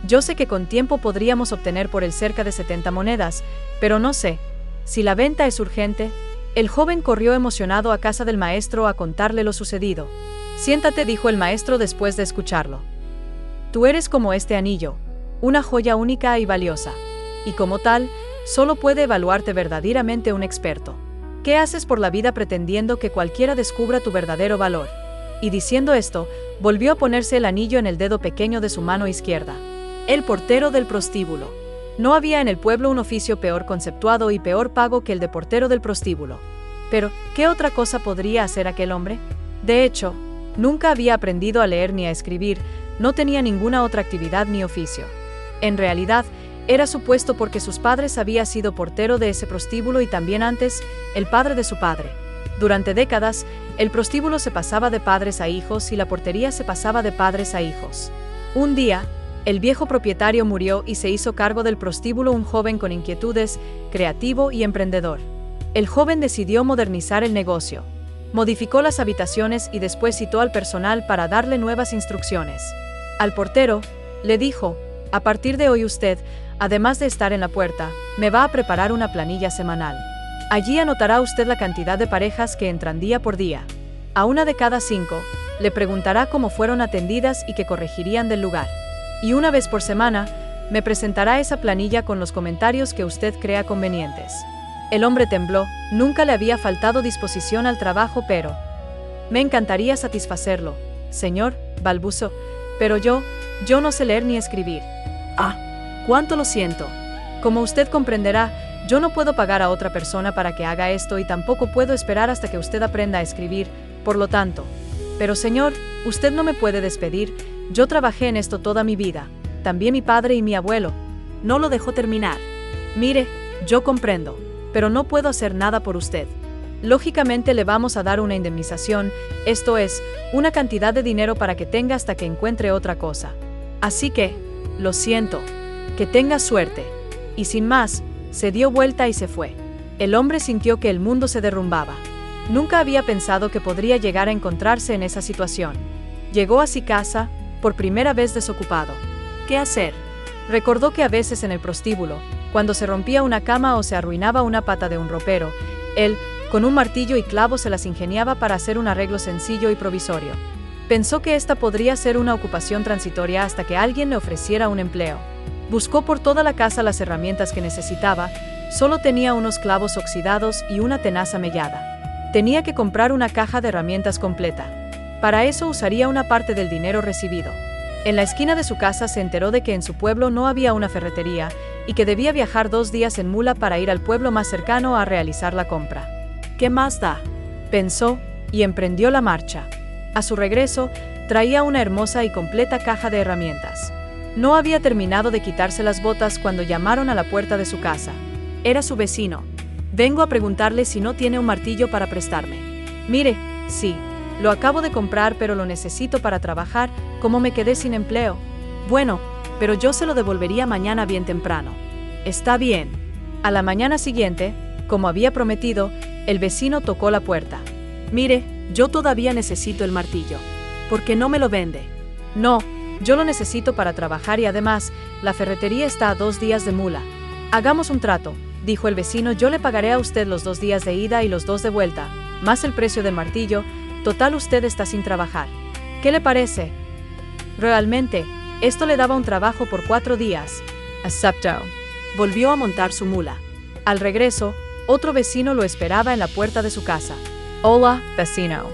«Yo sé que con tiempo podríamos obtener por él cerca de 70 monedas, pero no sé si la venta es urgente». El joven corrió emocionado a casa del maestro a contarle lo sucedido. «Siéntate», dijo el maestro después de escucharlo. «Tú eres como este anillo, una joya única y valiosa, y como tal, solo puede evaluarte verdaderamente un experto. ¿Qué haces por la vida pretendiendo que cualquiera descubra tu verdadero valor?». Y diciendo esto, volvió a ponerse el anillo en el dedo pequeño de su mano izquierda. El portero del prostíbulo. No había en el pueblo un oficio peor conceptuado y peor pago que el de portero del prostíbulo. Pero, ¿qué otra cosa podría hacer aquel hombre? De hecho, nunca había aprendido a leer ni a escribir, no tenía ninguna otra actividad ni oficio. En realidad, era supuesto porque sus padres había sido portero de ese prostíbulo y también antes, el padre de su padre. Durante décadas, el prostíbulo se pasaba de padres a hijos y la portería se pasaba de padres a hijos. Un día, el viejo propietario murió y se hizo cargo del prostíbulo un joven con inquietudes, creativo y emprendedor. El joven decidió modernizar el negocio. Modificó las habitaciones y después citó al personal para darle nuevas instrucciones. Al portero, le dijo, a partir de hoy usted, además de estar en la puerta, me va a preparar una planilla semanal. Allí anotará usted la cantidad de parejas que entran día por día. A una de cada 5, le preguntará cómo fueron atendidas y qué corregirían del lugar. Y una vez por semana, me presentará esa planilla con los comentarios que usted crea convenientes. El hombre tembló, nunca le había faltado disposición al trabajo, pero... Me encantaría satisfacerlo, señor, balbuceó, pero yo no sé leer ni escribir. Ah, cuánto lo siento. Como usted comprenderá, yo no puedo pagar a otra persona para que haga esto y tampoco puedo esperar hasta que usted aprenda a escribir, por lo tanto. Pero señor, usted no me puede despedir, yo trabajé en esto toda mi vida, también mi padre y mi abuelo. No lo dejó terminar. Mire, yo comprendo, pero no puedo hacer nada por usted. Lógicamente le vamos a dar una indemnización, esto es, una cantidad de dinero para que tenga hasta que encuentre otra cosa. Así que, lo siento, que tenga suerte. Y sin más, se dio vuelta y se fue. El hombre sintió que el mundo se derrumbaba. Nunca había pensado que podría llegar a encontrarse en esa situación. Llegó a su casa, por primera vez desocupado. ¿Qué hacer? Recordó que a veces en el prostíbulo, cuando se rompía una cama o se arruinaba una pata de un ropero, él, con un martillo y clavos se las ingeniaba para hacer un arreglo sencillo y provisorio. Pensó que esta podría ser una ocupación transitoria hasta que alguien le ofreciera un empleo. Buscó por toda la casa las herramientas que necesitaba, solo tenía unos clavos oxidados y una tenaza mellada. Tenía que comprar una caja de herramientas completa. Para eso usaría una parte del dinero recibido. En la esquina de su casa se enteró de que en su pueblo no había una ferretería y que debía viajar 2 días en mula para ir al pueblo más cercano a realizar la compra. ¿Qué más da?, pensó, y emprendió la marcha. A su regreso, traía una hermosa y completa caja de herramientas. No había terminado de quitarse las botas cuando llamaron a la puerta de su casa. Era su vecino. Vengo a preguntarle si no tiene un martillo para prestarme. Mire, sí, lo acabo de comprar pero lo necesito para trabajar, como me quedé sin empleo. Bueno, pero yo se lo devolvería mañana bien temprano. Está bien. A la mañana siguiente, como había prometido, el vecino tocó la puerta. Mire, yo todavía necesito el martillo. ¿Por qué no me lo vende? No, yo lo necesito para trabajar y además, la ferretería está a 2 días de mula. Hagamos un trato, dijo el vecino, yo le pagaré a usted los 2 días de ida y los 2 de vuelta, más el precio del martillo, total usted está sin trabajar. ¿Qué le parece? Realmente, esto le daba un trabajo por 4 días. Aceptó. Volvió a montar su mula. Al regreso, otro vecino lo esperaba en la puerta de su casa. Hola, vecino.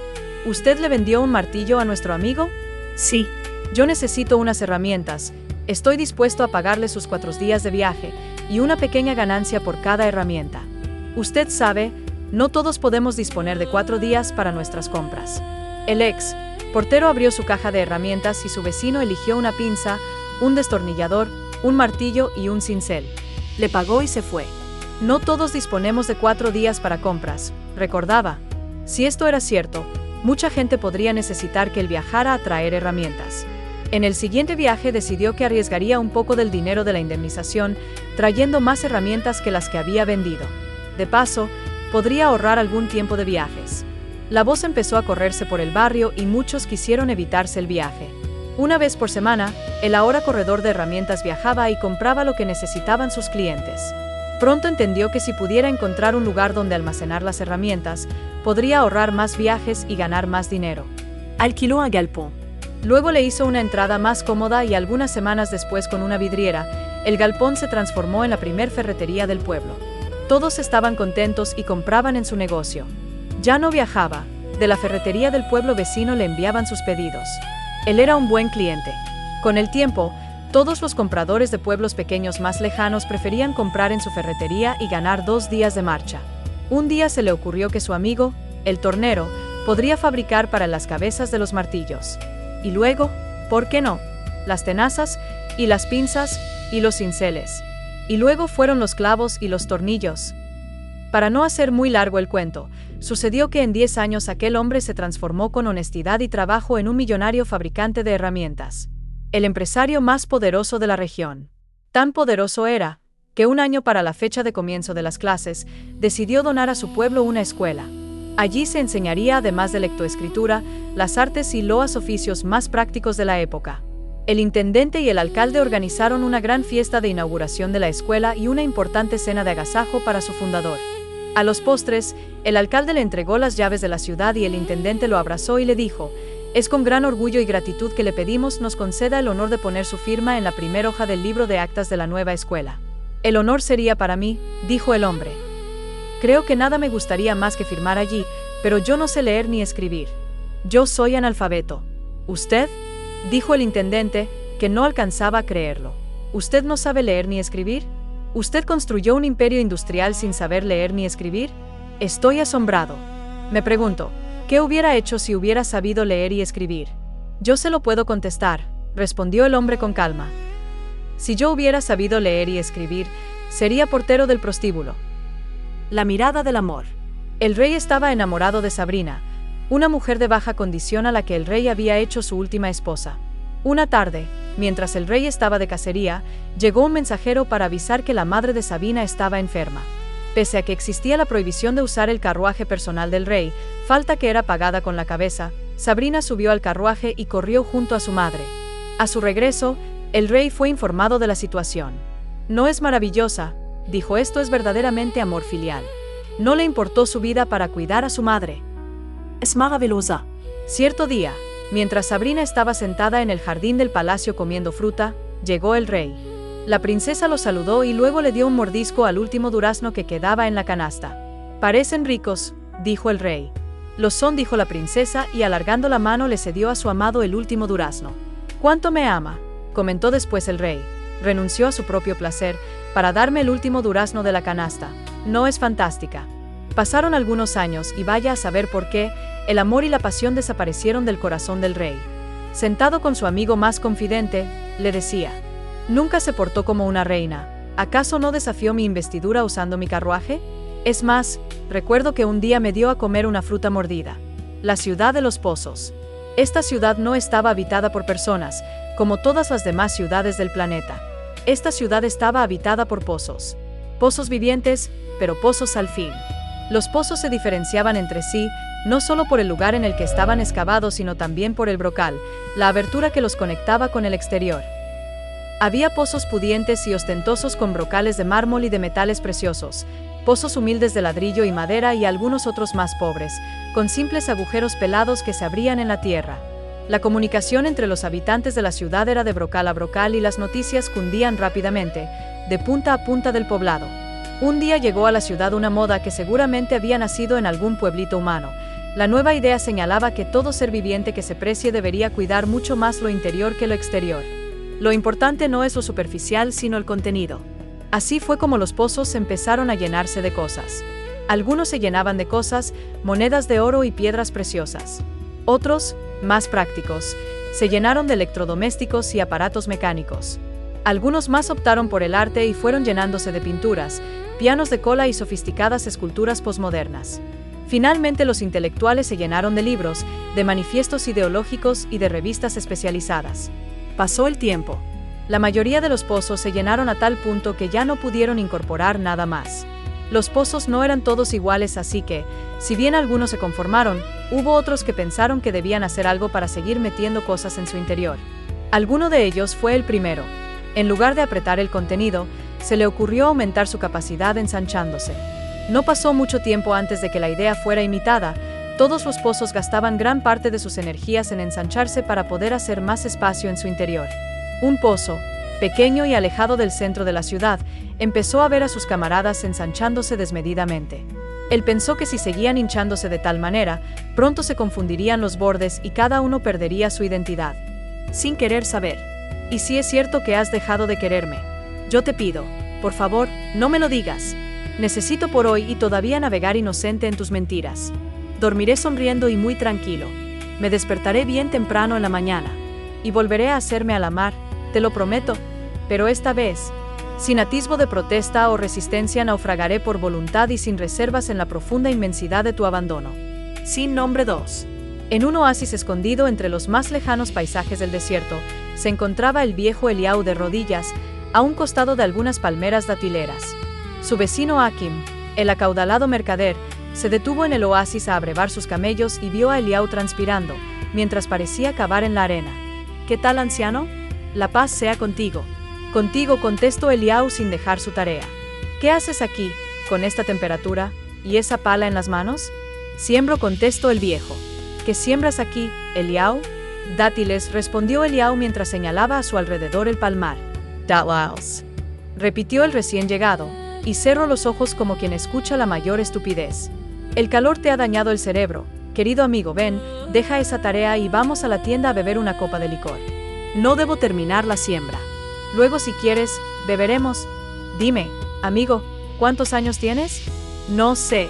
¿Usted le vendió un martillo a nuestro amigo? Sí. Yo necesito unas herramientas. Estoy dispuesto a pagarle sus 4 días de viaje y una pequeña ganancia por cada herramienta. Usted sabe, no todos podemos disponer de 4 días para nuestras compras. El ex portero abrió su caja de herramientas y su vecino eligió una pinza, un destornillador, un martillo y un cincel. Le pagó y se fue. No todos disponemos de 4 días para compras, recordaba. Si esto era cierto, mucha gente podría necesitar que él viajara a traer herramientas. En el siguiente viaje decidió que arriesgaría un poco del dinero de la indemnización, trayendo más herramientas que las que había vendido. De paso, podría ahorrar algún tiempo de viajes. La voz empezó a correrse por el barrio y muchos quisieron evitarse el viaje. Una vez por semana, el ahora corredor de herramientas viajaba y compraba lo que necesitaban sus clientes. Pronto entendió que si pudiera encontrar un lugar donde almacenar las herramientas, podría ahorrar más viajes y ganar más dinero. Alquiló un galpón. Luego le hizo una entrada más cómoda y algunas semanas después con una vidriera, el galpón se transformó en la primer ferretería del pueblo. Todos estaban contentos y compraban en su negocio. Ya no viajaba, de la ferretería del pueblo vecino le enviaban sus pedidos. Él era un buen cliente. Con el tiempo, todos los compradores de pueblos pequeños más lejanos preferían comprar en su ferretería y ganar 2 días de marcha. Un día se le ocurrió que su amigo, el tornero, podría fabricar para las cabezas de los martillos. Y luego, ¿por qué no? Las tenazas, y las pinzas, y los cinceles. Y luego fueron los clavos y los tornillos. Para no hacer muy largo el cuento, sucedió que en 10 años aquel hombre se transformó con honestidad y trabajo en un millonario fabricante de herramientas. El empresario más poderoso de la región. Tan poderoso era, que un año para la fecha de comienzo de las clases, decidió donar a su pueblo una escuela. Allí se enseñaría, además de lectoescritura, las artes y los oficios más prácticos de la época. El intendente y el alcalde organizaron una gran fiesta de inauguración de la escuela y una importante cena de agasajo para su fundador. A los postres, el alcalde le entregó las llaves de la ciudad y el intendente lo abrazó y le dijo: «Es con gran orgullo y gratitud que le pedimos nos conceda el honor de poner su firma en la primera hoja del libro de actas de la nueva escuela». «El honor sería para mí», dijo el hombre. «Creo que nada me gustaría más que firmar allí, pero yo no sé leer ni escribir. Yo soy analfabeto». «¿Usted?», dijo el intendente, que no alcanzaba a creerlo. «¿Usted no sabe leer ni escribir? ¿Usted construyó un imperio industrial sin saber leer ni escribir? Estoy asombrado. Me pregunto, ¿qué hubiera hecho si hubiera sabido leer y escribir?». «Yo se lo puedo contestar», respondió el hombre con calma. «Si yo hubiera sabido leer y escribir, sería portero del prostíbulo». La mirada del amor. El rey estaba enamorado de Sabrina, una mujer de baja condición a la que el rey había hecho su última esposa. Una tarde, mientras el rey estaba de cacería, llegó un mensajero para avisar que la madre de Sabrina estaba enferma. Pese a que existía la prohibición de usar el carruaje personal del rey, falta que era pagada con la cabeza, Sabrina subió al carruaje y corrió junto a su madre. A su regreso, el rey fue informado de la situación. «¿No es maravillosa?», dijo. «Esto es verdaderamente amor filial». No le importó su vida para cuidar a su madre. «Es maravillosa». Cierto día, mientras Sabrina estaba sentada en el jardín del palacio comiendo fruta, llegó el rey. La princesa lo saludó y luego le dio un mordisco al último durazno que quedaba en la canasta. «Parecen ricos», dijo el rey. «Lo son», dijo la princesa y alargando la mano le cedió a su amado el último durazno. «¿Cuánto me ama?», comentó después el rey. «Renunció a su propio placer para darme el último durazno de la canasta. ¿No es fantástica?». Pasaron algunos años y vaya a saber por qué, el amor y la pasión desaparecieron del corazón del rey. Sentado con su amigo más confidente, le decía: «Nunca se portó como una reina. ¿Acaso no desafió mi investidura usando mi carruaje? Es más, recuerdo que un día me dio a comer una fruta mordida». La ciudad de los pozos. Esta ciudad no estaba habitada por personas, como todas las demás ciudades del planeta. Esta ciudad estaba habitada por pozos. Pozos vivientes, pero pozos al fin. Los pozos se diferenciaban entre sí, no solo por el lugar en el que estaban excavados, sino también por el brocal, la abertura que los conectaba con el exterior. Había pozos pudientes y ostentosos con brocales de mármol y de metales preciosos, pozos humildes de ladrillo y madera y algunos otros más pobres, con simples agujeros pelados que se abrían en la tierra. La comunicación entre los habitantes de la ciudad era de brocal a brocal y las noticias cundían rápidamente, de punta a punta del poblado. Un día llegó a la ciudad una moda que seguramente había nacido en algún pueblito humano. La nueva idea señalaba que todo ser viviente que se precie debería cuidar mucho más lo interior que lo exterior. Lo importante no es lo superficial, sino el contenido. Así fue como los pozos empezaron a llenarse de cosas. Algunos se llenaban de cosas, monedas de oro y piedras preciosas. Otros, más prácticos, se llenaron de electrodomésticos y aparatos mecánicos. Algunos más optaron por el arte y fueron llenándose de pinturas, pianos de cola y sofisticadas esculturas posmodernas. Finalmente los intelectuales se llenaron de libros, de manifiestos ideológicos y de revistas especializadas. Pasó el tiempo. La mayoría de los pozos se llenaron a tal punto que ya no pudieron incorporar nada más. Los pozos no eran todos iguales, así que, si bien algunos se conformaron, hubo otros que pensaron que debían hacer algo para seguir metiendo cosas en su interior. Alguno de ellos fue el primero. En lugar de apretar el contenido, se le ocurrió aumentar su capacidad ensanchándose. No pasó mucho tiempo antes de que la idea fuera imitada. Todos los pozos gastaban gran parte de sus energías en ensancharse para poder hacer más espacio en su interior. Un pozo, pequeño y alejado del centro de la ciudad, empezó a ver a sus camaradas ensanchándose desmedidamente. Él pensó que si seguían hinchándose de tal manera, pronto se confundirían los bordes y cada uno perdería su identidad. Sin querer saber. «¿Y si es cierto que has dejado de quererme? Yo te pido, por favor, no me lo digas». necesito por hoy y todavía navegar inocente en tus mentiras. Dormiré sonriendo y muy tranquilo. Me despertaré bien temprano en la mañana. Y volveré a hacerme a la mar, te lo prometo. Pero esta vez, sin atisbo de protesta o resistencia, naufragaré por voluntad y sin reservas en la profunda inmensidad de tu abandono. Sin nombre 2. En un oasis escondido entre los más lejanos paisajes del desierto, se encontraba el viejo Eliau de rodillas, a un costado de algunas palmeras datileras. Su vecino Akim, el acaudalado mercader, se detuvo en el oasis a abrevar sus camellos y vio a Eliau transpirando, mientras parecía cavar en la arena. «¿Qué tal, anciano? La paz sea contigo». «Contigo», contestó Eliau sin dejar su tarea. «¿Qué haces aquí, con esta temperatura, y esa pala en las manos?» «Siembro», contestó el viejo. «¿Qué siembras aquí, Eliau?» «Dátiles», respondió Eliau mientras señalaba a su alrededor el palmar. «Dátiles», repitió el recién llegado, y cerró los ojos como quien escucha la mayor estupidez. «El calor te ha dañado el cerebro. Querido amigo, ven, deja esa tarea y vamos a la tienda a beber una copa de licor. No debo terminar la siembra. Luego, si quieres, beberemos. Dime, amigo, ¿cuántos años tienes?» «No sé.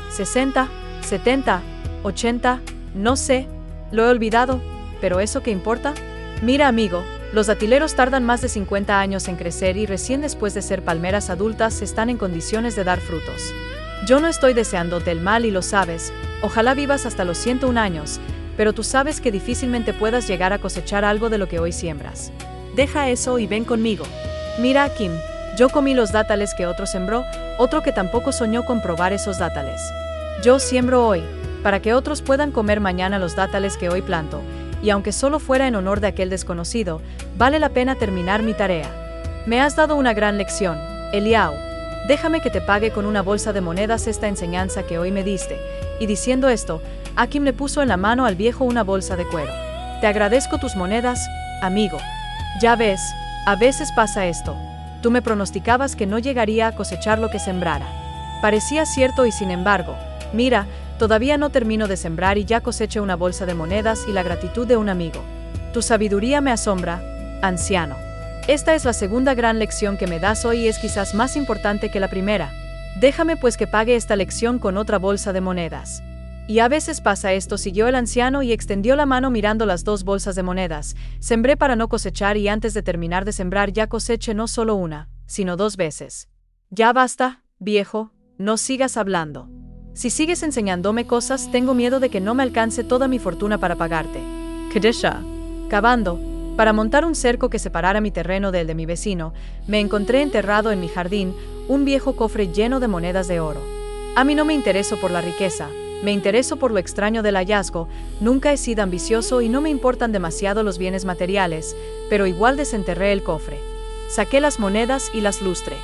60, 70, 80, no sé. Lo he olvidado. ¿Pero eso qué importa?» «Mira, amigo, los datileros tardan más de 50 años en crecer y recién después de ser palmeras adultas están en condiciones de dar frutos. Yo no estoy deseándote el mal y lo sabes. Ojalá vivas hasta los 101 años, pero tú sabes que difícilmente puedas llegar a cosechar algo de lo que hoy siembras. Deja eso y ven conmigo. Mira, Akim, yo comí los dátiles que otro sembró, otro que tampoco soñó con probar esos dátiles. Yo siembro hoy, para que otros puedan comer mañana los dátiles que hoy planto, y aunque solo fuera en honor de aquel desconocido, vale la pena terminar mi tarea. Me has dado una gran lección, Eliau. Déjame que te pague con una bolsa de monedas esta enseñanza que hoy me diste». Y diciendo esto, Akim le puso en la mano al viejo una bolsa de cuero. «Te agradezco tus monedas, amigo. Ya ves, a veces pasa esto. Tú me pronosticabas que no llegaría a cosechar lo que sembrara. Parecía cierto y sin embargo, mira, todavía no termino de sembrar y ya coseché una bolsa de monedas y la gratitud de un amigo. Tu sabiduría me asombra, anciano. Esta es la segunda gran lección que me das hoy y es quizás más importante que la primera. Déjame pues que pague esta lección con otra bolsa de monedas». «Y a veces pasa esto», siguió el anciano y extendió la mano mirando las dos bolsas de monedas. «Sembré para no cosechar y antes de terminar de sembrar ya coseché no solo una, sino 2 veces. Ya basta, viejo, no sigas hablando. Si sigues enseñándome cosas, tengo miedo de que no me alcance toda mi fortuna para pagarte». «Kadisha». Cavando, para montar un cerco que separara mi terreno del de mi vecino, me encontré enterrado en mi jardín un viejo cofre lleno de monedas de oro. A mí no me intereso por la riqueza, me intereso por lo extraño del hallazgo. Nunca he sido ambicioso y no me importan demasiado los bienes materiales, pero igual desenterré el cofre. Saqué las monedas y las lustré.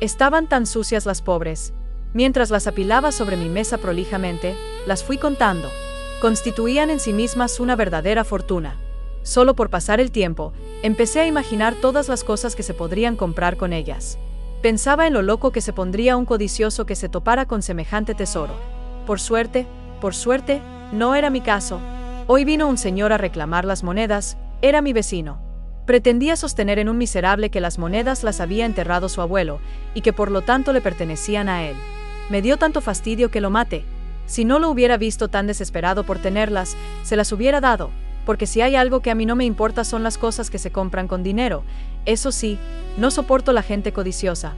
Estaban tan sucias las pobres. Mientras las apilaba sobre mi mesa prolijamente, las fui contando. Constituían en sí mismas una verdadera fortuna. Solo por pasar el tiempo, empecé a imaginar todas las cosas que se podrían comprar con ellas. Pensaba en lo loco que se pondría un codicioso que se topara con semejante tesoro. Por suerte, no era mi caso. Hoy vino un señor a reclamar las monedas, era mi vecino. Pretendía sostener en un miserable que las monedas las había enterrado su abuelo, y que por lo tanto le pertenecían a él. Me dio tanto fastidio que lo maté. Si no lo hubiera visto tan desesperado por tenerlas, se las hubiera dado, porque si hay algo que a mí no me importa son las cosas que se compran con dinero. Eso sí, no soporto la gente codiciosa.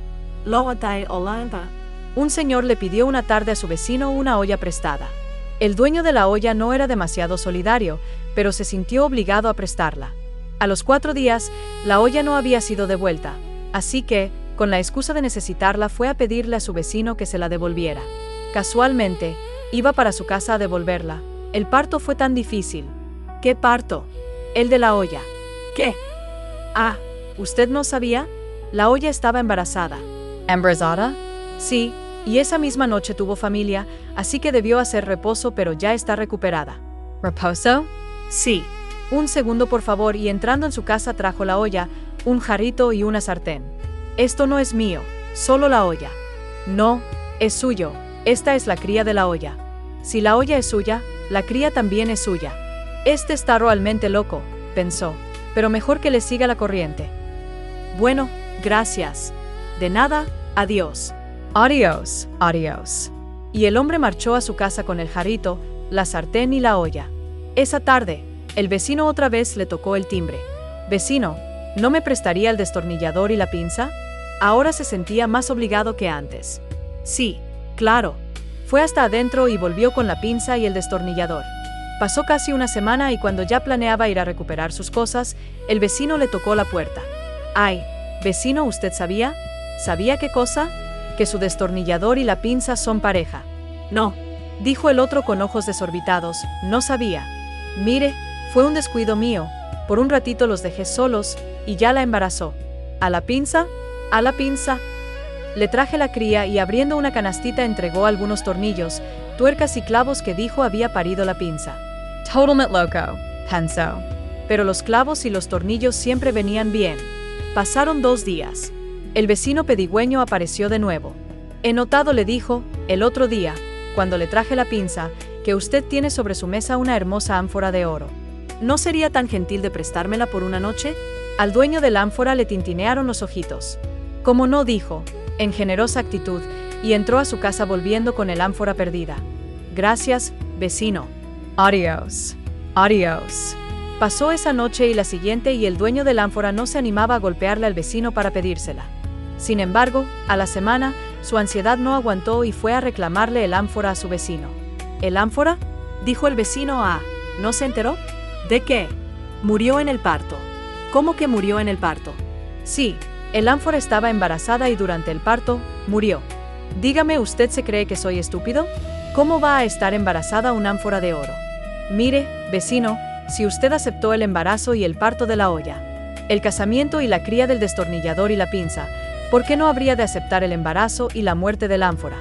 Un señor le pidió una tarde a su vecino una olla prestada. El dueño de la olla no era demasiado solidario, pero se sintió obligado a prestarla. A los 4 días, la olla no había sido devuelta, así que, con la excusa de necesitarla, fue a pedirle a su vecino que se la devolviera. Casualmente, iba para su casa a devolverla. El parto fue tan difícil. ¿Qué parto? El de la olla. ¿Qué? Ah, ¿usted no sabía? La olla estaba embarazada. ¿Embarazada? Sí, y esa misma noche tuvo familia, así que debió hacer reposo, pero ya está recuperada. ¿Reposo? Sí. Un segundo, por favor, y entrando en su casa trajo la olla, un jarrito y una sartén. Esto no es mío, solo la olla. No, es suyo, esta es la cría de la olla. Si la olla es suya, la cría también es suya. Este está realmente loco, pensó, pero mejor que le siga la corriente. Bueno, gracias. De nada, adiós. Adiós, adiós. Y el hombre marchó a su casa con el jarrito, la sartén y la olla. Esa tarde, el vecino otra vez le tocó el timbre. Vecino, ¿no me prestaría el destornillador y la pinza? Ahora se sentía más obligado que antes. Sí, claro. Fue hasta adentro y volvió con la pinza y el destornillador. Pasó casi una semana y cuando ya planeaba ir a recuperar sus cosas, el vecino le tocó la puerta. Ay, vecino, ¿usted sabía? ¿Sabía qué cosa? Que su destornillador y la pinza son pareja. No, dijo el otro con ojos desorbitados, no sabía. Mire, fue un descuido mío. Por un ratito los dejé solos y ya la embarazó. ¿A la pinza? ¿A la pinza? Le traje la cría y abriendo una canastita entregó algunos tornillos, tuercas y clavos que dijo había parido la pinza. Totalmente loco, pensó. Pero los clavos y los tornillos siempre venían bien. Pasaron 2 días. El vecino pedigüeño apareció de nuevo. He notado, le dijo, el otro día, cuando le traje la pinza, que usted tiene sobre su mesa una hermosa ánfora de oro. ¿No sería tan gentil de prestármela por una noche? Al dueño del ánfora le tintinearon los ojitos. Como no, dijo, en generosa actitud, y entró a su casa volviendo con el ánfora perdida. Gracias, vecino. Adiós. Adiós. Pasó esa noche y la siguiente y el dueño del ánfora no se animaba a golpearle al vecino para pedírsela. Sin embargo, a la semana, su ansiedad no aguantó y fue a reclamarle el ánfora a su vecino. ¿El ánfora?, dijo el vecino. ¿No se enteró? ¿De qué? Murió en el parto. ¿Cómo que murió en el parto? Sí, el ánfora estaba embarazada y durante el parto, murió. Dígame, ¿usted se cree que soy estúpido? ¿Cómo va a estar embarazada un ánfora de oro? Mire, vecino, si usted aceptó el embarazo y el parto de la olla, el casamiento y la cría del destornillador y la pinza, ¿por qué no habría de aceptar el embarazo y la muerte del ánfora?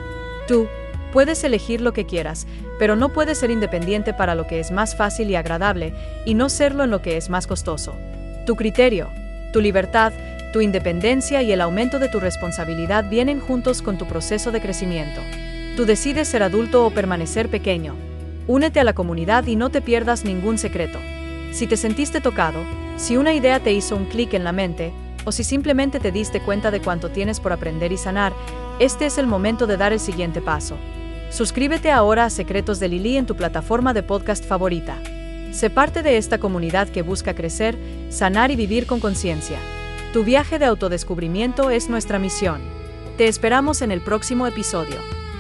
Tú puedes elegir lo que quieras, pero no puedes ser independiente para lo que es más fácil y agradable y no serlo en lo que es más costoso. Tu criterio, tu libertad, tu independencia y el aumento de tu responsabilidad vienen juntos con tu proceso de crecimiento. Tú decides ser adulto o permanecer pequeño. Únete a la comunidad y no te pierdas ningún secreto. Si te sentiste tocado, si una idea te hizo un clic en la mente, o si simplemente te diste cuenta de cuánto tienes por aprender y sanar, este es el momento de dar el siguiente paso. Suscríbete ahora a Secretos de Lili en tu plataforma de podcast favorita. Sé parte de esta comunidad que busca crecer, sanar y vivir con conciencia. Tu viaje de autodescubrimiento es nuestra misión. Te esperamos en el próximo episodio.